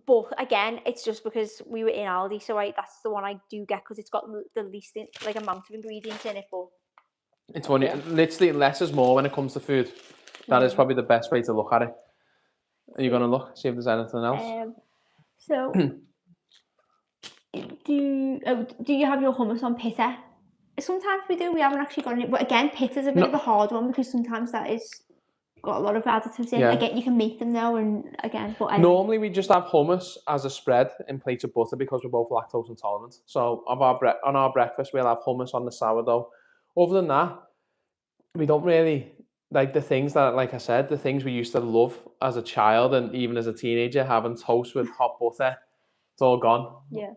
But again, it's just because we were in Aldi, so that's the one I do get because it's got the least amount of ingredients in it. But it's funny, literally less is more when it comes to food. That is probably the best way to look at it. Are you going to look, see if there's anything else? So, do you have your hummus on pita? Sometimes we do. We haven't actually got it, but again, pita is a bit of a hard one because sometimes that is got a lot of additives in. Again, you can make them now, and again, but anyway. Normally we just have hummus as a spread in place of butter because we're both lactose intolerant. So on our breakfast we'll have hummus on the sourdough. Other than that, we don't really like the things that, like I said, the things we used to love as a child and even as a teenager, having toast with hot butter. It's all gone. Yeah.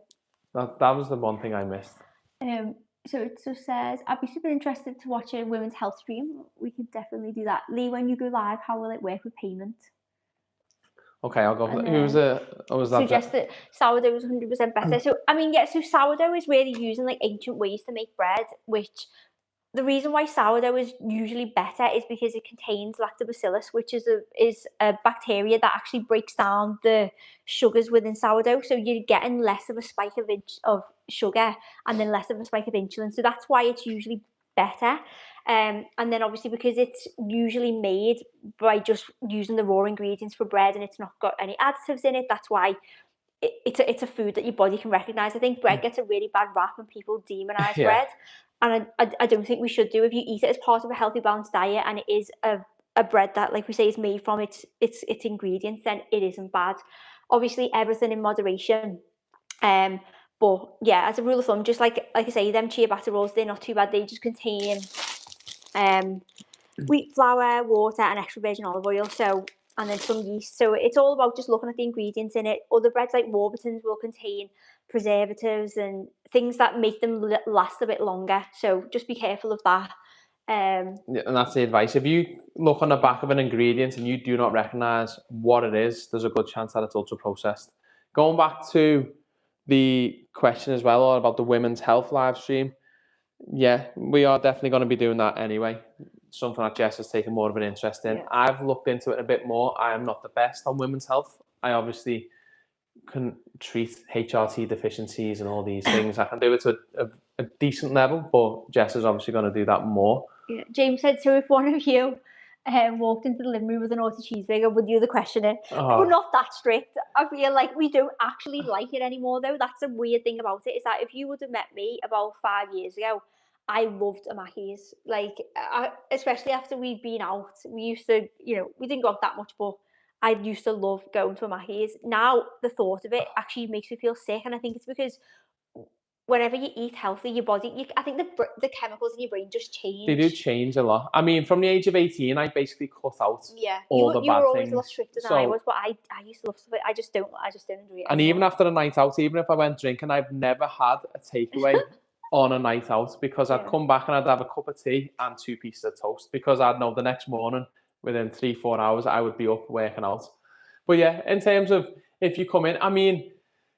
That was the one thing I missed. So it just says, I'd be super interested to watch a women's health stream. We could definitely do that. Lee, when you go live, how will it work with payment? Okay, I'll go for that. Who's suggest that sourdough is 100% better. So, I mean, so sourdough is really using like ancient ways to make bread, which the reason why sourdough is usually better is because it contains lactobacillus, which is a bacteria that actually breaks down the sugars within sourdough. So you're getting less of a spike of sugar and then less of a spike of insulin. So that's why it's usually better. And then obviously because it's usually made by just using the raw ingredients for bread and it's not got any additives in it, that's why it's a food that your body can recognise. I think bread gets a really bad rap and people demonise bread. And I don't think we should do. If you eat it as part of a healthy, balanced diet and it is a bread that, like we say, is made from its ingredients, then it isn't bad. Obviously, everything in moderation. But yeah, as a rule of thumb, just like I say, them chia batter rolls, they're not too bad. They just contain wheat flour, water, and extra virgin olive oil. So, and then some yeast. So it's all about just looking at the ingredients in it. Other breads like Warburton's will contain preservatives and things that make them last a bit longer. So just be careful of that. And that's the advice. If you look on the back of an ingredient and you do not recognise what it is, there's a good chance that it's ultra processed. Going back to the question as well about the women's health live stream, yeah, we are definitely going to be doing that anyway. Something that Jess has taken more of an interest in. I've looked into it a bit more. I am not the best on women's health. I obviously can treat HRT deficiencies and all these things. I can do it to a decent level, but Jess is obviously going to do that more. Yeah. James said, so if one of you walked into the living room with an naughty cheeseburger, would you the question it? We're not that strict. I feel like we don't actually like it anymore, though. That's a weird thing about it, is that if you would have met me about 5 years ago, I loved a Mackey's. Like, especially after we'd been out, we used to, we didn't go out that much, but I used to love going to a Mackey's. Now, the thought of it actually makes me feel sick, and I think it's because whenever you eat healthy, your body, I think the chemicals in your brain just change. They do change a lot. I mean, from the age of 18, I basically cut out all the bad things. You were always a lot stricter than I was, but I used to love stuff. I just don't enjoy it. And even after a night out, even if I went drinking, I've never had a takeaway on a night out because I'd come back and I'd have a cup of tea and 2 pieces of toast because I'd know the next morning, within 3-4 hours, I would be up working out. But yeah, in terms of if you come in, I mean,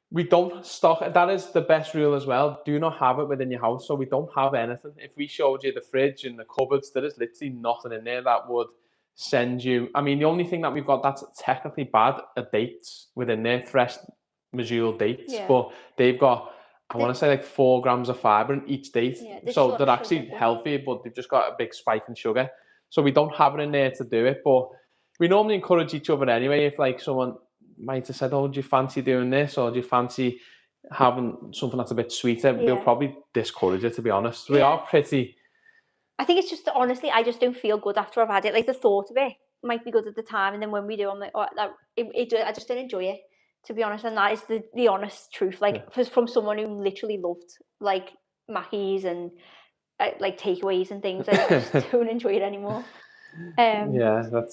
we don't stock, that is the best rule as well. Do not have it within your house. So we don't have anything. If we showed you the fridge and the cupboards, there is literally nothing in there that would send you. I mean, the only thing that we've got that's technically bad are dates within there, fresh medjool dates. But they've got, I want to say like 4 grams of fiber in each date. So they're actually healthy, but they've just got a big spike in sugar. So we don't have it in there to do it. But we normally encourage each other anyway. If like someone might have said, oh, do you fancy doing this? Or do you fancy having something that's a bit sweeter? We'll probably discourage it, to be honest. We are pretty... I think it's just, honestly, I just don't feel good after I've had it. Like, the thought of it might be good at the time, and then when we do, I'm like, oh, I just don't enjoy it, to be honest. And that is the honest truth, like, from someone who literally loved like Mackies and like takeaways and things. I just don't enjoy it anymore. Yeah, but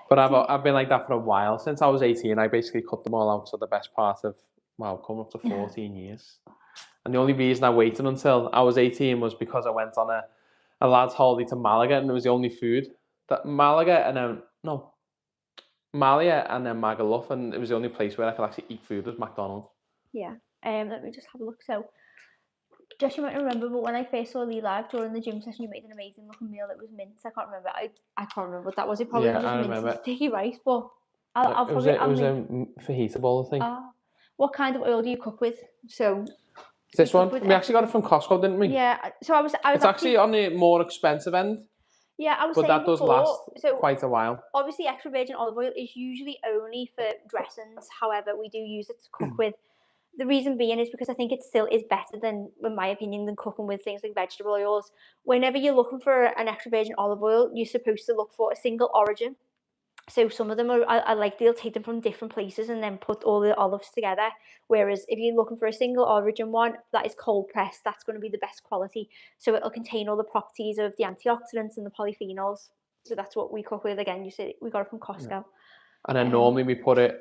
Do- I've been like that for a while. Since I was 18, I basically cut them all out. So the best part of, well, coming up to 14 years. And the only reason I waited until I was 18 was because I went on a lad's holiday to Malaga, and it was the only food that Malaga and then no Malia and then Magaluf, and it was the only place where I could actually eat food was McDonald's. yeah. Let me just have a look. So, Josh, you might remember, but when I first saw Lee live during the gym session, you made an amazing looking meal. It was mince. I can't remember. I can't remember what that was. It probably Yeah, was just I mince and remember. sticky rice. But I'll It was probably a, it I'll was make. a fajita bowl, I think. What kind of oil do you cook with? So you This one, cook with we actually got it from Costco, didn't we? Yeah. So I was It's actually on the more expensive end, yeah, I was but saying that does last before. So quite a while. obviously, extra virgin olive oil is usually only for dressings. However, we do use it to cook with. The reason being is because I think it still is better than, in my opinion, than cooking with things like vegetable oils. Whenever you're looking for an extra virgin olive oil, you're supposed to look for a single origin. So some of them are, I like they'll take them from different places and then put all the olives together. Whereas if you're looking for a single origin one that is cold pressed, that's going to be the best quality. So it'll contain all the properties of the antioxidants and the polyphenols. So that's what we cook with. Again, you said we got it from Costco. And then Um, normally we put it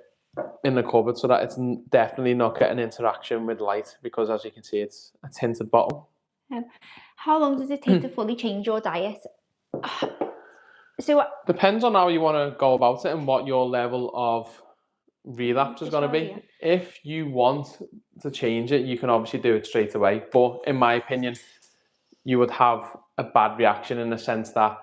in the cupboard so that it's definitely not getting interaction with light, because as you can see, it's a tinted bottle. how long does it take to fully change your diet? So Depends on how you want to go about it and what your level of relapse is going to be. If you want to change it, you can obviously do it straight away. But in my opinion, you would have a bad reaction in the sense that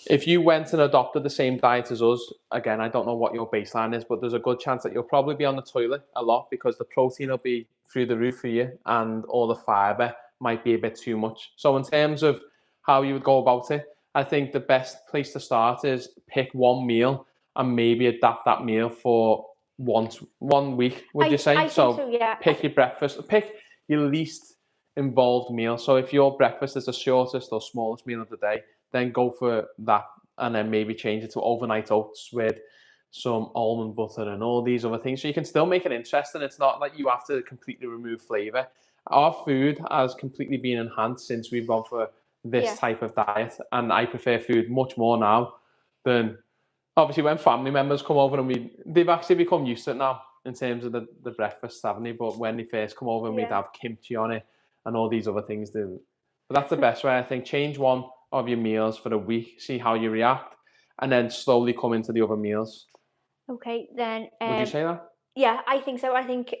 if you went and adopted the same diet as us, again, I don't know what your baseline is, but there's a good chance that you'll probably be on the toilet a lot because the protein will be through the roof for you and all the fiber might be a bit too much. So in terms of how you would go about it, I think the best place to start is pick one meal and maybe adapt that meal for 1 week, would you say? I think so, yeah. Pick your breakfast, pick your least involved meal. So if your breakfast is the shortest or smallest meal of the day, then go for that, and then maybe change it to overnight oats with some almond butter and all these other things. So you can still make it interesting. It's not like you have to completely remove flavor. Our food has completely been enhanced since we've gone for this type of diet, and I prefer food much more now than obviously when family members come over, and they've actually become used to it now in terms of the breakfast, haven't they? But when they first come over and we'd have kimchi on it and all these other things, but that's the best way, I think. Change one of your meals for a week, see how you react, and then slowly come into the other meals. Okay, then. Would you say that? Yeah, I think so. I think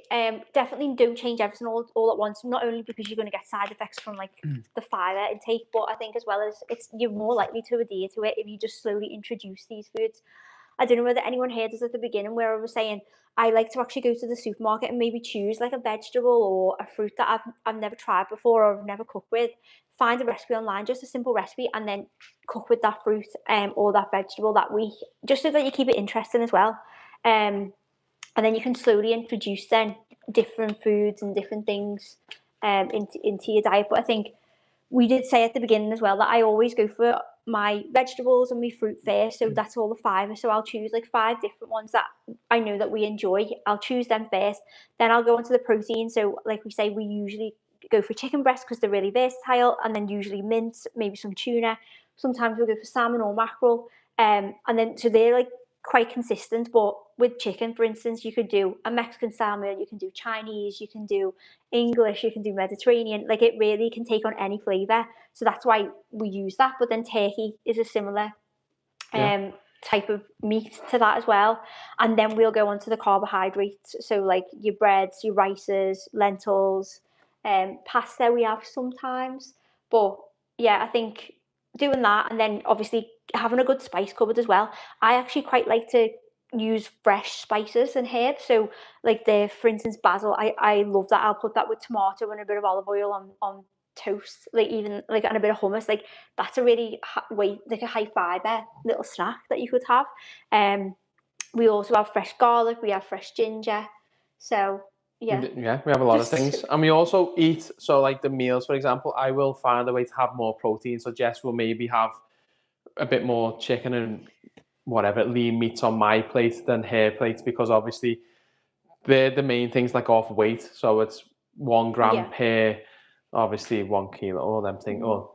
definitely don't change everything all at once. Not only because you're going to get side effects from like the fiber intake, but I think as well as you're more likely to adhere to it if you just slowly introduce these foods. I don't know whether anyone heard us at the beginning where I was saying I like to actually go to the supermarket and maybe choose like a vegetable or a fruit that I've never tried before or I've never cooked with. Find a recipe online, just a simple recipe, and then cook with that fruit or that vegetable that week, just so that you keep it interesting as well. And then you can slowly introduce then different foods and different things into your diet. But I think we did say at the beginning as well that I always go for my vegetables and my fruit first, so that's all the fiber. So I'll choose like 5 different ones that I know that we enjoy. I'll choose them first, then I'll go on to the protein. So like we say, we usually go for chicken breast because they're really versatile, and then usually mince, maybe some tuna. Sometimes we'll go for salmon or mackerel, and then so they're like quite consistent. But with chicken, for instance, you could do a Mexican style meal, you can do Chinese, you can do English, you can do Mediterranean. Like it really can take on any flavour. So that's why we use that. But then turkey is a similar type of meat to that as well. And then we'll go on to the carbohydrates. So like your breads, your rices, lentils, pasta we have sometimes. But yeah, I think doing that, and then obviously having a good spice cupboard as well. I actually quite like to use fresh spices and herbs. So like for instance, basil, I love that. I'll put that with tomato and a bit of olive oil on toast, like even like and a bit of hummus. Like that's a really like a high fiber little snack that you could have. We also have fresh garlic, we have fresh ginger. So yeah. Yeah, we have a lot of things. And we also eat, so like the meals, for example, I will find a way to have more protein. So Jess will maybe have a bit more chicken and whatever lean meats on my plate than her plate, because obviously they're the main things like off weight. So it's 1 gram per obviously 1 kilo, all them things, or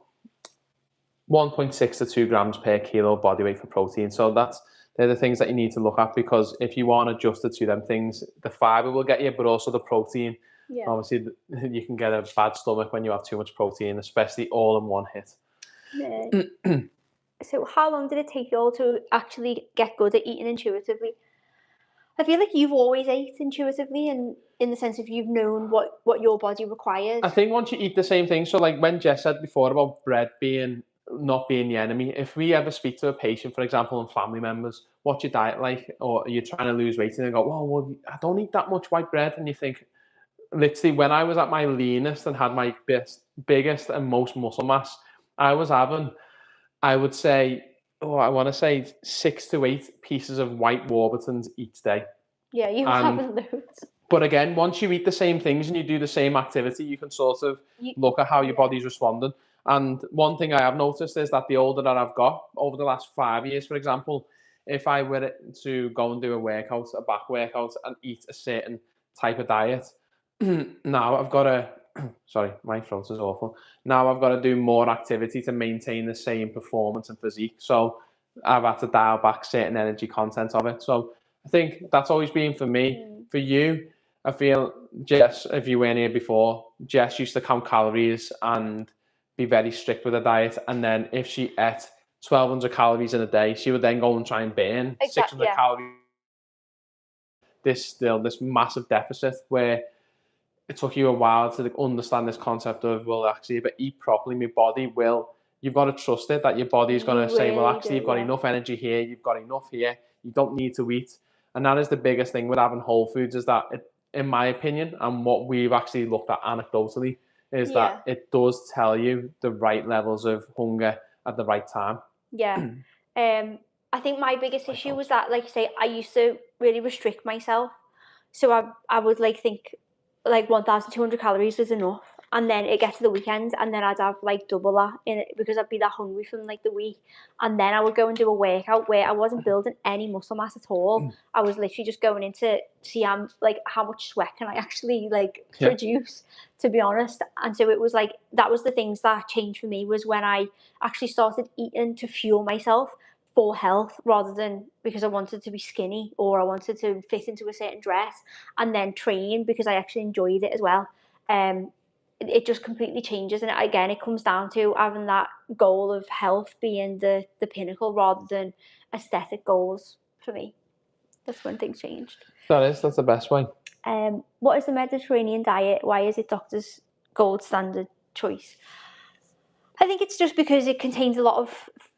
1.6 to 2 grams per kilo body weight for protein. So they're the things that you need to look at, because if you want adjusted to them things, the fiber will get you, but also the protein. Yeah. Obviously, you can get a bad stomach when you have too much protein, especially all in one hit. Yeah. So how long did it take you all to actually get good at eating intuitively? I feel like you've always ate intuitively, and in the sense of you've known what your body requires. I think once you eat the same thing, so like when Jess said before about bread not being the enemy, if we ever speak to a patient, for example, and family members, what's your diet like? Or you're trying to lose weight and they go, well, I don't eat that much white bread. And you think, literally, when I was at my leanest and had my biggest and most muscle mass, I was having, I would say, I want to say 6 to 8 pieces of white Warburtons each day. Yeah, you were having loads. But again, once you eat the same things and you do the same activity, you can sort of look at how your body's responding. And one thing I have noticed is that the older that I've got, over the last 5 years, for example, if I were to go and do a back workout, and eat a certain type of diet, now I've got to, sorry, my throat is awful. Now I've got to do more activity to maintain the same performance and physique. So I've had to dial back certain energy content of it. So I think that's always been for me. For you, I feel, Jess, if you weren't here before, Jess used to count calories and be very strict with her diet. And then if she ate 1,200 calories in a day, she would then go and try and burn 600 calories. This massive deficit, where it took you a while to understand this concept of, well, actually, if I eat properly, my body will. You've got to trust it that your body is going to say, well, actually, you've got enough energy here, you've got enough here, you don't need to eat. And that is the biggest thing with having whole foods, is that, in my opinion, and what we've actually looked at anecdotally, is that it does tell you the right levels of hunger at the right time. Yeah. I think my biggest issue was that, like you say, I used to really restrict myself. So I would think 1,200 calories was enough, and then it gets to the weekend, and then I'd have double that in it, because I'd be that hungry from the week, and then I would go and do a workout where I wasn't building any muscle mass at all. I was literally just going in to see how much sweat can I actually produce, to be honest. And so it was that was the things that changed for me, was when I actually started eating to fuel myself for health, rather than because I wanted to be skinny or I wanted to fit into a certain dress, and then train because I actually enjoyed it as well. It just completely changes, and again, it comes down to having that goal of health being the pinnacle, rather than aesthetic goals. For me, that's when things changed. That's the best way. What is the Mediterranean diet? Why is it doctor's gold standard choice? I think it's just because it contains a lot of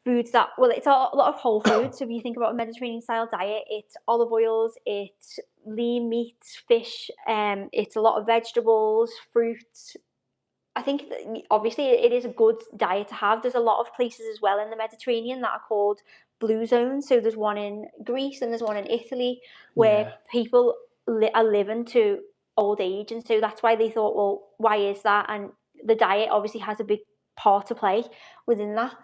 foods it's a lot of whole foods. So if you think about a Mediterranean style diet, it's olive oils, it's lean meats, fish, it's a lot of vegetables, fruits. I think that obviously it is a good diet to have. There's a lot of places as well in the Mediterranean that are called blue zones. So there's one in Greece and there's one in Italy, where people are living to old age. And so that's why they thought, well, why is that? And the diet obviously has a big part to play within that.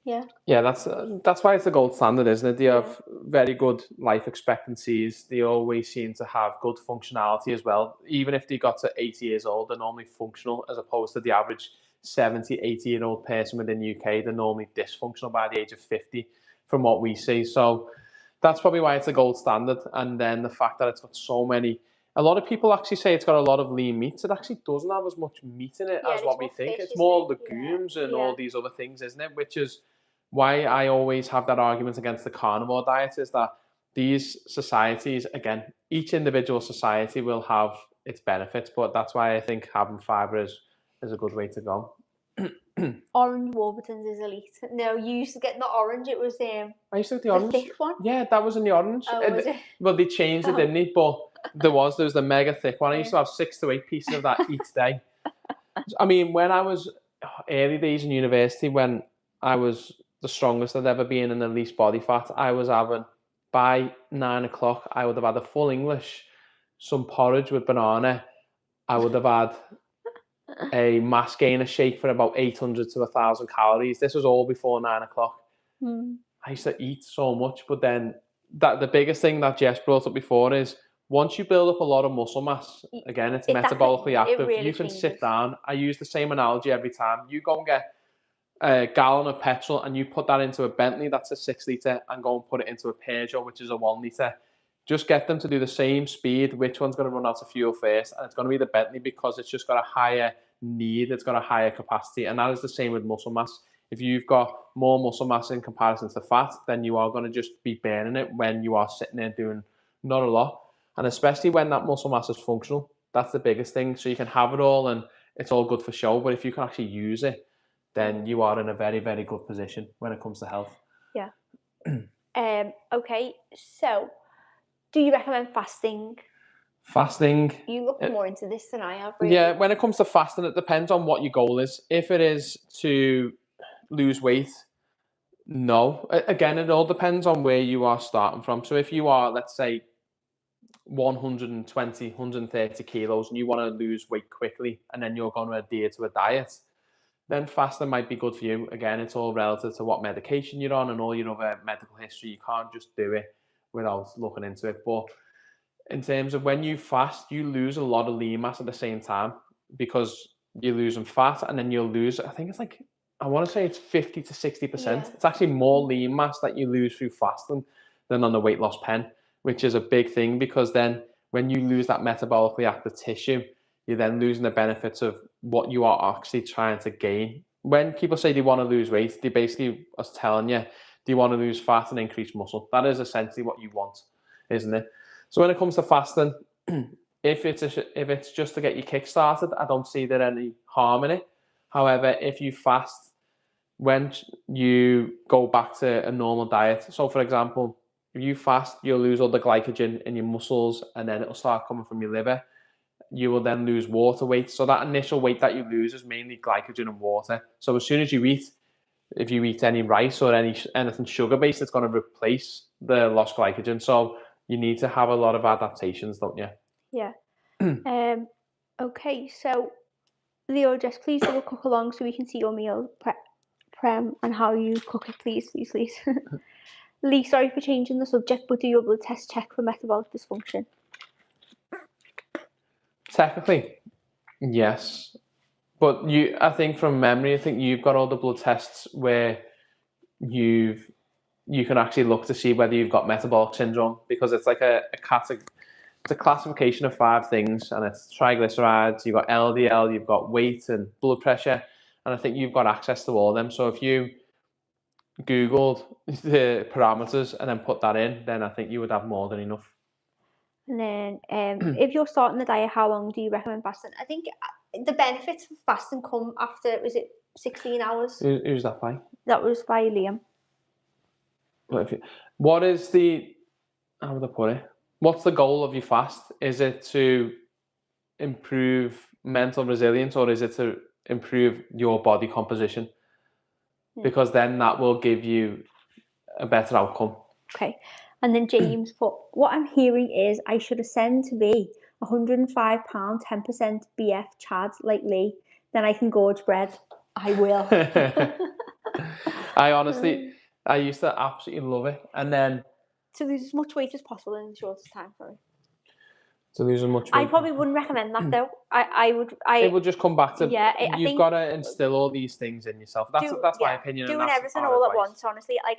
That's why it's the gold standard, isn't it? They have very good life expectancies. They always seem to have good functionality as well. Even if they got to 80 years old, they're normally functional, as opposed to the average 70, 80-year-old person within the UK. They're normally dysfunctional by the age of 50, from what we see. So that's probably why it's a gold standard. And then the fact that it's got so many. A lot of people actually say it's got a lot of lean meats. It actually doesn't have as much meat in it as what we think. It's more legumes and all these other things, isn't it? Which is why I always have that argument against the carnivore diet, is that these societies, again, each individual society will have its benefits, but that's why I think having fibre is a good way to go. Orange Warburtons is elite. No, you used to get not orange, it was I used to get the orange. Thick one? Yeah, that was in the orange. Oh, was it? Well, they changed it, didn't they? But there was the mega thick one. I used to have 6 to 8 pieces of that each day. I mean, when I was early days in university, when I was the strongest I'd ever been and the least body fat, I was having, by 9 o'clock, I would have had a full English, some porridge with banana. I would have had a mass gainer shake for about 800 to 1,000 calories. This was all before 9 o'clock. I used to eat so much, but then the biggest thing that Jess brought up before is, once you build up a lot of muscle mass, again, it's metabolically active. really You can changes. sit down. I use the same analogy every time. You go and get a gallon of petrol and you put that into a Bentley that's a 6 litre and go and put it into a Peugeot, which is a 1 litre. Just get them to do the same speed. Which one's going to run out of fuel first? And it's going to be the Bentley because it's just got a higher need. It's got a higher capacity. And that is the same with muscle mass. If you've got more muscle mass in comparison to fat, then you are going to just be burning it when you are sitting there doing not a lot. And especially when that muscle mass is functional, that's the biggest thing. So you can have it all and it's all good for show, but if you can actually use it, then you are in a very, very good position when it comes to health. Yeah. Okay, so do you recommend fasting? Fasting. You look more into this than I have, really. Yeah, when it comes to fasting, it depends on what your goal is. If it is to lose weight, no. Again, it all depends on where you are starting from. So if you are, let's say, 120, 130 kilos and you want to lose weight quickly and then you're going to adhere to a diet, then fasting might be good for you. Again, it's all relative to what medication you're on and all your other medical history. You can't just do it without looking into it. But in terms of when you fast, you lose a lot of lean mass at the same time because you're losing fat and then you'll lose, I think it's like, I want to say it's 50 to 60%. Yeah. It's actually more lean mass that you lose through fasting than on the weight loss pen, which is a big thing because then when you lose that metabolically active tissue, you're then losing the benefits of what you are actually trying to gain. When people say they want to lose weight, they basically are telling you, do you want to lose fat and increase muscle? That is essentially what you want, isn't it? So when it comes to fasting, if it's just to get your kick started, I don't see there any harm in it. However, if you fast, when you go back to a normal diet, so for example, if you fast, you'll lose all the glycogen in your muscles and then it'll start coming from your liver. You will then lose water weight. So that initial weight that you lose is mainly glycogen and water. So as soon as you eat, if you eat any rice or anything sugar-based, it's going to replace the lost glycogen. So you need to have a lot of adaptations, don't you? Yeah. Okay, so Leo, just please do a cook along so we can see your meal prep and how you cook it, please. Lee, sorry for changing the subject, but do your blood test check for metabolic dysfunction? Technically, yes. But I think from memory, I think you've got all the blood tests where you can actually look to see whether you've got metabolic syndrome because it's like it's a classification of 5 things and it's triglycerides, you've got LDL, you've got weight and blood pressure, and I think you've got access to all of them. So if you Googled the parameters and then put that in, then I think you would have more than enough. And then if you're starting the diet, how long do you recommend fasting? I think the benefits of fasting come after, was it 16 hours? Who's that by? That was by Liam. What is how would I put it? What's the goal of your fast? Is it to improve mental resilience or is it to improve your body composition? Because then that will give you a better outcome. Okay. And then James put, what I'm hearing is I should ascend to be 105 pound, 10% BF Chad like Lee. Then I can gorge bread. I will. I honestly, I used to absolutely love it. And then to lose as much weight as possible in the shortest time, sorry. To lose as much weight. I probably wouldn't recommend that though. It would just come back to you've got to instill all these things in yourself. That's my opinion. Doing everything all at once, honestly. Like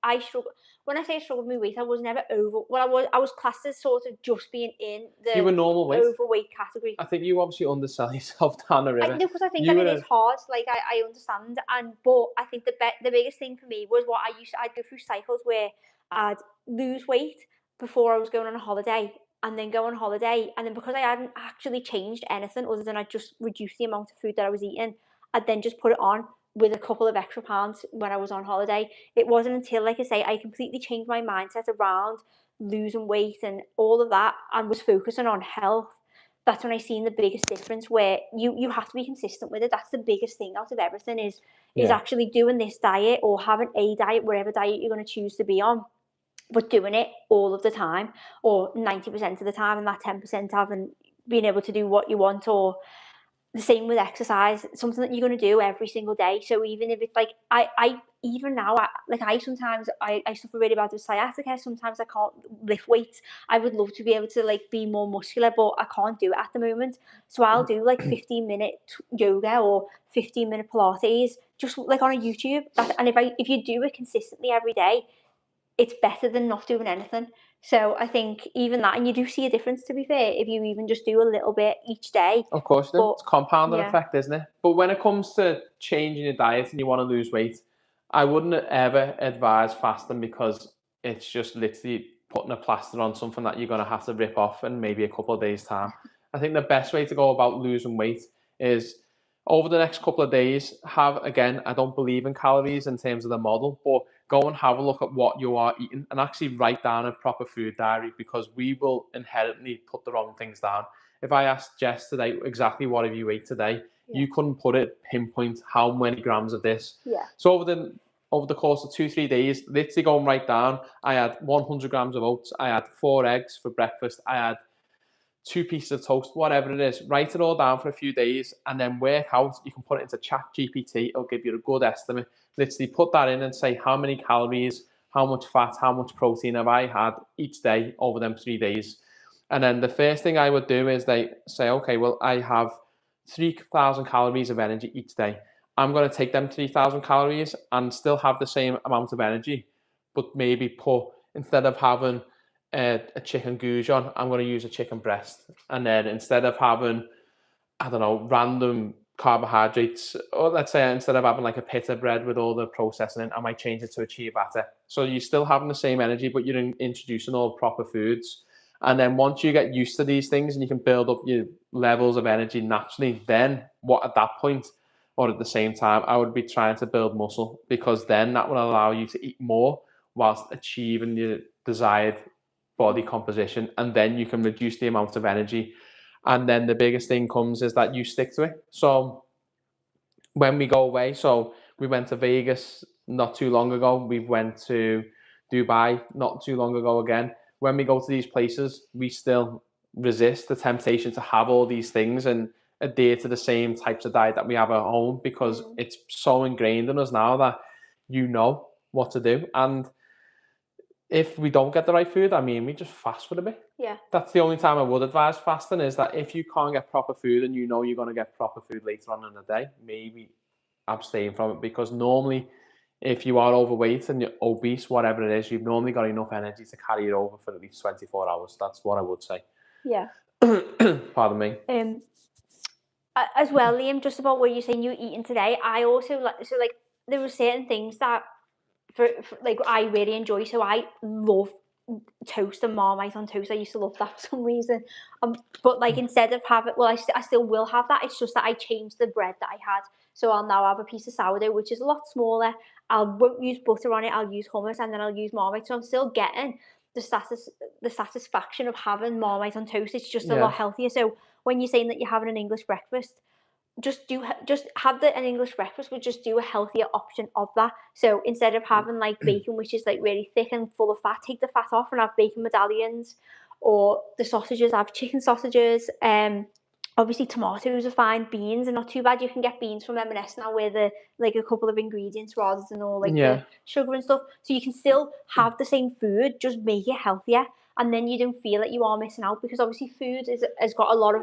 I struggle. When I say I struggled with my weight, I was never over. Well, I was classed as sort of just being in the you were normal weight, overweight category. I think you obviously undersell yourself down the river. No, because I think that it is hard. Like I understand, but I think the biggest thing for me was what I'd go through cycles where I'd lose weight before I was going on a holiday. And then go on holiday, and then because I hadn't actually changed anything other than I just reduced the amount of food that I was eating, I'd then just put it on with a couple of extra pounds when I was on holiday. It wasn't until, like I say, I completely changed my mindset around losing weight and all of that and was focusing on health. That's when I seen the biggest difference where you have to be consistent with it. That's the biggest thing out of everything is actually doing this diet or having a diet, wherever diet you're going to choose to be on. But doing it all of the time or 90% of the time and that 10% haven't been able to do what you want or the same with exercise, something that you're going to do every single day. So even if it's like, I even now, I sometimes, I suffer really bad with sciatica. Sometimes I can't lift weights. I would love to be able to like be more muscular, but I can't do it at the moment. So I'll do like 15-minute yoga or 15-minute Pilates, just like on a YouTube. And if you do it consistently every day, it's better than not doing anything. So I think even that, and you do see a difference, to be fair, if you even just do a little bit each day. Of course, But it's compounding yeah, effect, isn't it? But when it comes to changing your diet and you want to lose weight, I wouldn't ever advise fasting because it's just literally putting a plaster on something that you're going to have to rip off in maybe a couple of days' time. I think the best way to go about losing weight is over the next couple of days, again, I don't believe in calories in terms of the model, but go and have a look at what you are eating and actually write down a proper food diary, because we will inherently put the wrong things down. If I asked Jess today exactly what have you ate today, yeah, you couldn't put it, pinpoint how many grams of this. yeah, So over the course of 2-3 days, literally go and write down, I had 100 grams of oats, I had 4 eggs for breakfast, I had 2 pieces of toast, whatever it is. Write it all down for a few days and then work out. You can put it into ChatGPT. It'll give you a good estimate. Literally put that in and say how many calories, how much fat, how much protein have I had each day over them 3 days. And then the first thing I would do is they say, okay, well, I have 3,000 calories of energy each day. I'm going to take them 3,000 calories and still have the same amount of energy, but maybe instead of having a chicken goujon, I'm going to use a chicken breast. And then instead of having, I don't know, random carbohydrates, or let's say instead of having like a pita bread with all the processing in, I might change it to a ciabatta. So you're still having the same energy, but you're introducing all proper foods. And then once you get used to these things and you can build up your levels of energy naturally, then at that point, or at the same time, I would be trying to build muscle, because then that will allow you to eat more whilst achieving your desired body composition, and then you can reduce the amount of energy. And then the biggest thing comes is that you stick to it. So when we go away, so we went to Vegas not too long ago, we went to Dubai not too long ago again. When we go to these places, we still resist the temptation to have all these things and adhere to the same types of diet that we have at home, because it's so ingrained in us now that you know what to do. And if we don't get the right food, I mean, we just fast for a bit. yeah, That's the only time I would advise fasting, is that if you can't get proper food and you know you're going to get proper food later on in the day, maybe abstain from it, because normally if you are overweight and you're obese, whatever it is, you've normally got enough energy to carry it over for at least 24 hours. That's what I would say. yeah. Pardon me. As well, Liam, just about what you're saying you're eating today, I also like there were certain things that for like I really enjoy. So I love toast and Marmite on toast. I used to love that for some reason. But like instead of having, well, I still will have that. It's just that I changed the bread that I had. So I'll now have a piece of sourdough, which is a lot smaller. I won't use butter on it. I'll use hummus, and then I'll use Marmite. So I'm still getting the satisfaction of having Marmite on toast. It's just a lot healthier. So when you're saying that you're having an English breakfast, just have an English breakfast, but just do a healthier option of that. So instead of having like bacon, which is like really thick and full of fat, take the fat off and have bacon medallions, or the sausages, have chicken sausages. Obviously tomatoes are fine, beans are not too bad. You can get beans from M&S now, where they're like a couple of ingredients rather than all like the sugar and stuff. So you can still have the same food, just make it healthier, and then you don't feel that you are missing out, because obviously food has got a lot of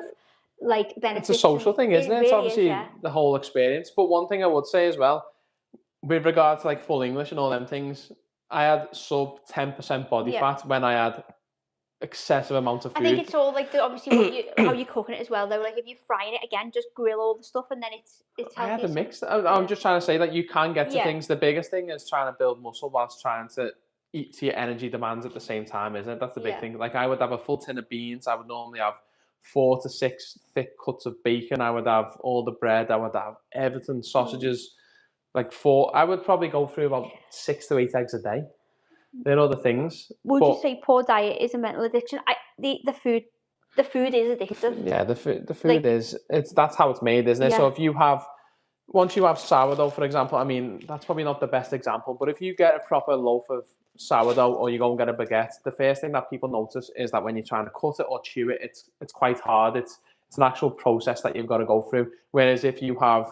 like benefits. It's a social thing, isn't it? It's obviously the whole experience. But one thing I would say as well, with regards to like full English and all them things, I had sub 10% body fat when I had excessive amount of food. I think it's all like obviously how you're cooking it as well, though. Like if you're frying it, again, just grill all the stuff and then it's healthy. I had a mix. I'm just trying to say that you can get to things. The biggest thing is trying to build muscle whilst trying to eat to your energy demands at the same time, isn't it? That's the big thing. Like I would have a full tin of beans. I would normally have 4 to 6 thick cuts of bacon. I would have all the bread. I would have everything, sausages. Like 4. I would probably go through about 6 to 8 eggs a day. They're other things. Would you say poor diet is a mental addiction? The food is addictive. Yeah, the food is. That's how it's made, isn't it? So if you have, once you have sourdough, for example, I mean, that's probably not the best example, but if you get a proper loaf of sourdough or you go and get a baguette, the first thing that people notice is that when you're trying to cut it or chew it, it's quite hard. It's an actual process that you've got to go through. Whereas if you have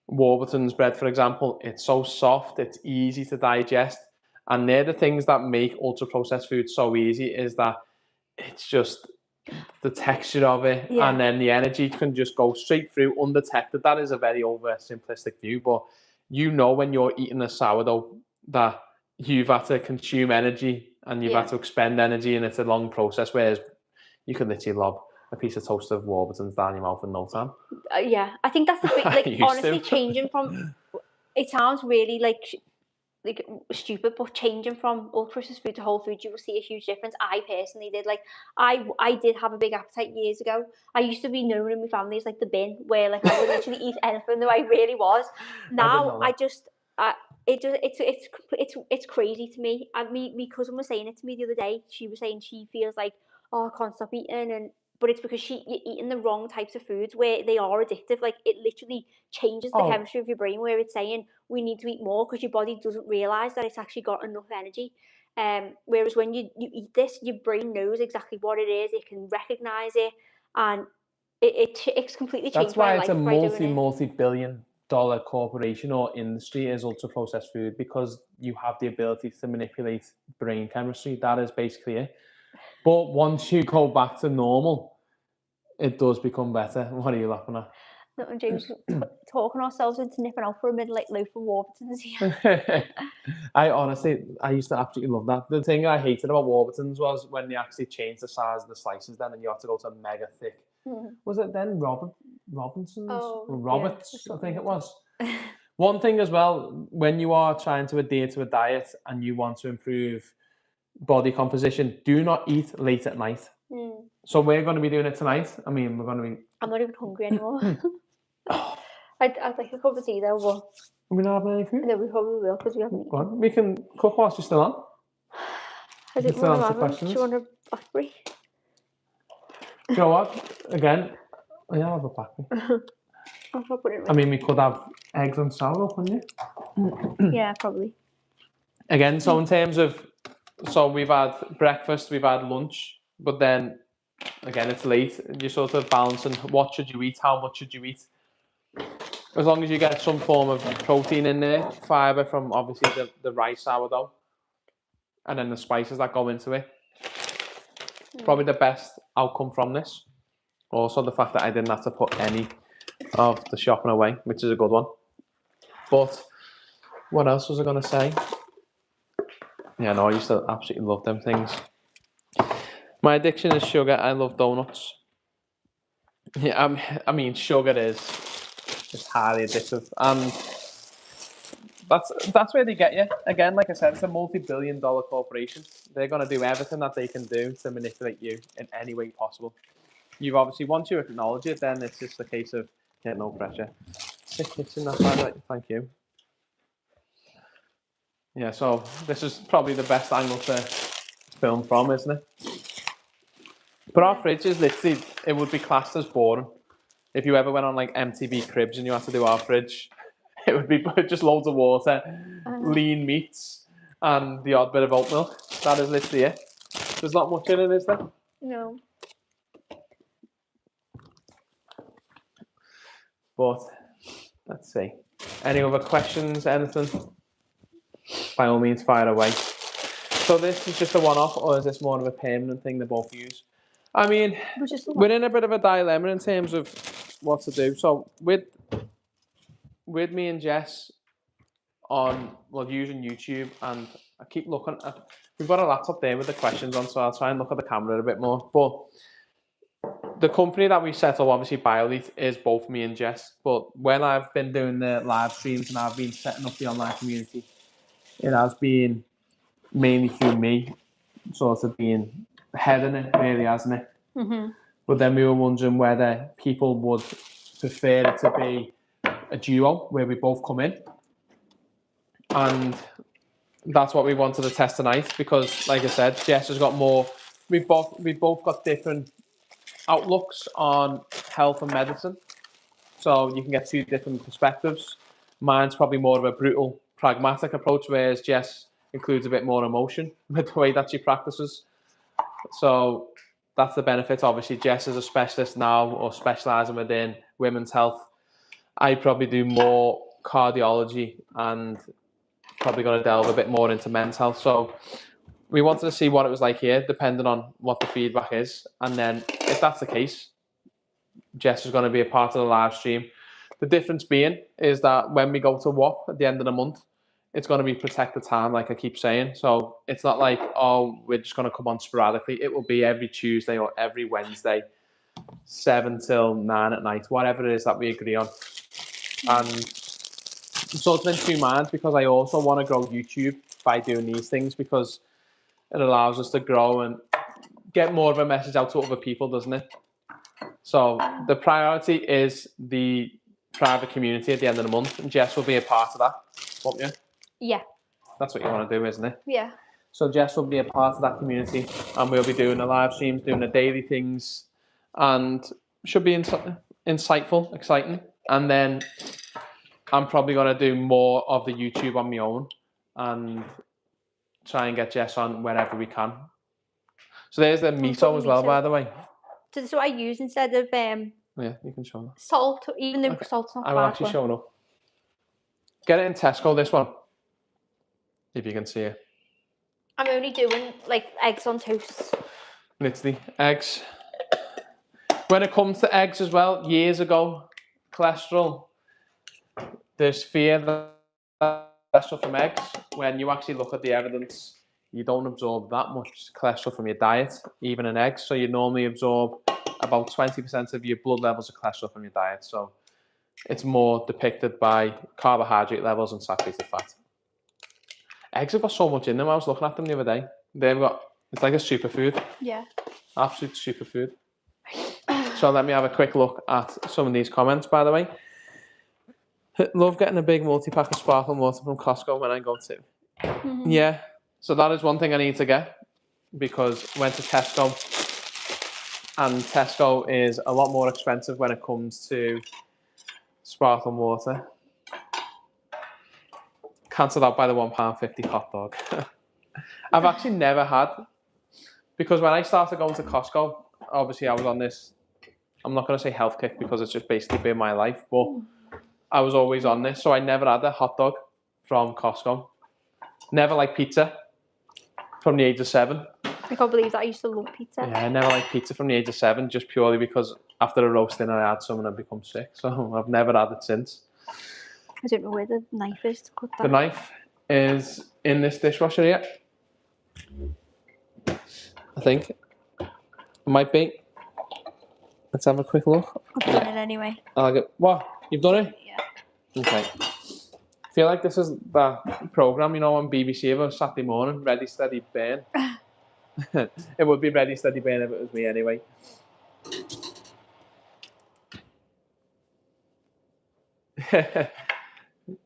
Warburton's bread, for example, it's so soft, it's easy to digest. And they're the things that make ultra-processed food so easy, is that it's just the texture of it, and then the energy can just go straight through undetected. That is a very oversimplistic view, but you know when you're eating a sourdough that you've had to consume energy and you've had to expend energy, and it's a long process, whereas you can literally lob a piece of toasted Warburton's down your mouth in no time. Yeah, I think that's the big, like, honestly, changing from, it sounds really like stupid, but changing from ultra-processed food to whole food, you will see a huge difference. I personally did. Like, I did have a big appetite years ago. I used to be known in my family as like the bin, where like I would literally eat anything, though I really was. Now it's crazy to me. And my cousin was saying it to me the other day. She was saying she feels like, oh, I can't stop eating, but it's because you're eating the wrong types of foods where they are addictive. Like, it literally changes the chemistry of your brain, where it's saying we need to eat more because your body doesn't realise that it's actually got enough energy. Whereas when you eat this, your brain knows exactly what it is. It can recognise it, and it's completely changed my life. That's why it's a multi-billion-dollar corporation or industry is ultra-processed food, because you have the ability to manipulate brain chemistry. That is basically it. But once you go back to normal, it does become better. What are you laughing at? No, James, talking ourselves into nipping out for a midnight loaf of Warburton's here. I used to absolutely love that. The thing I hated about Warburton's was when they actually changed the size of the slices then, and you had to go to mega thick. Was it then Robinson's? Or Roberts, I think it was. One thing as well, when you are trying to adhere to a diet and you want to improve body composition, do not eat late at night. So we're going to be doing it tonight. I mean, we're going to be... I'm not even hungry anymore. I'd like a cup of tea though, but... Are we not having any food? No, we probably will, because we haven't eaten. Go on. We can cook whilst you're still on. I didn't want to have them. Do you want a blackberry? Do you know what? Again, I'll have a blackberry. I mean, we could have eggs and sourdough, couldn't you? Yeah, probably. Again, so in terms of... So we've had breakfast, we've had lunch, but then, again, it's late. You're sort of balancing what should you eat, how much should you eat. As long as you get some form of protein in there, fibre from obviously the rice sourdough, and then the spices that go into it. Probably the best outcome from this. Also, the fact that I didn't have to put any of the shopping away, which is a good one. But what else was I going to say? Yeah, no, I used to absolutely love them things. My addiction is sugar. I love donuts. Yeah, I mean, sugar is highly addictive, and that's where they get you. Again, like I said, it's a multi-billion-dollar corporation. They're going to do everything that they can do to manipulate you in any way possible. You've obviously, once you acknowledge it, then it's just a case of no pressure. Thank you. Yeah, so this is probably the best angle to film from, isn't it? But our fridge is literally, it would be classed as boring. If you ever went on like MTV Cribs and you had to do our fridge, it would be just loads of water, lean meats, and the odd bit of oat milk. That is literally it. There's not much in it, is there? No. But let's see. Any other questions? Anything? By all means, fire away. So this is just a one-off, or is this more of a permanent thing they both use? I mean, we're in a bit of a dilemma in terms of what to do. So with me and Jess using YouTube, and I keep looking at, we've got a laptop there with the questions on, so I'll try and look at the camera a bit more. But the company that we set up, obviously BioLite, is both me and Jess. But when I've been doing the live streams and I've been setting up the online community, it has been mainly through me, sort of being heading it, really, hasn't it? Mm-hmm. But then we were wondering whether people would prefer it to be a duo where we both come in, and that's what we wanted to test tonight. Because, like I said, Jess has got more. We've both got different outlooks on health and medicine, so you can get two different perspectives. Mine's probably more of a brutal, pragmatic approach, whereas Jess includes a bit more emotion with the way that she practices. So that's the benefit. Obviously, Jess is a specialist now, or specialising within women's health. I probably do more cardiology and probably going to delve a bit more into men's health. So we wanted to see what it was like here, depending on what the feedback is. And then if that's the case, Jess is going to be a part of the live stream. The difference being is that when we go to WAP at the end of the month, it's going to be protected time, like I keep saying. So it's not like, oh, we're just going to come on sporadically. It will be every Tuesday or every Wednesday, 7 till 9 at night, whatever it is that we agree on. And I'm sort of in two minds because I also want to grow YouTube by doing these things because it allows us to grow and get more of a message out to other people, doesn't it? So the priority is the private community at the end of the month, and Jess will be a part of that, won't you? Yeah. That's what you want to do, isn't it? Yeah. So Jess will be a part of that community, and we'll be doing the live streams, doing the daily things, and should be insightful, exciting. And then I'm probably going to do more of the YouTube on my own and try and get Jess on wherever we can. So there's the miso as well, by the way. So this is what I use instead of Yeah, you can show that. salt, even though salt's not I'm actually showing up. Get it in Tesco, this one. If you can see it. I'm only doing like eggs on toast. Literally, eggs. When it comes to eggs as well, years ago, cholesterol, there's fear that cholesterol from eggs. When you actually look at the evidence, you don't absorb that much cholesterol from your diet, even in eggs. So you normally absorb about 20% of your blood levels of cholesterol from your diet. So it's more depicted by carbohydrate levels and saturated fat. Eggs have got so much in them. I was looking at them the other day. It's like a superfood. Yeah. Absolute superfood. So let me have a quick look at some of these comments, by the way. Love getting a big multi-pack of sparkling water from Costco when I go to. Mm-hmm. Yeah. So that is one thing I need to get because I went to Tesco and Tesco is a lot more expensive when it comes to sparkling water. Cancelled out by the £1.50 hot dog. I've actually never had, because when I started going to Costco, obviously I was on this, I'm not going to say health kick because it's just basically been my life, but I was always on this. So I never had a hot dog from Costco. Never liked pizza from the age of 7. I can't believe that. I used to love pizza. Yeah, I never liked pizza from the age of 7, just purely because after a roasting I had some and I'd become sick. So I've never had it since. I don't know where the knife is to cut that. The knife is in this dishwasher here. I think. It might be. Let's have a quick look. I've done it anyway. What? You've done it? Yeah. Okay. I feel like this is that programme, you know, on BBC of a Saturday morning, Ready, Steady, Burn. It would be Ready, Steady, Burn if it was me anyway.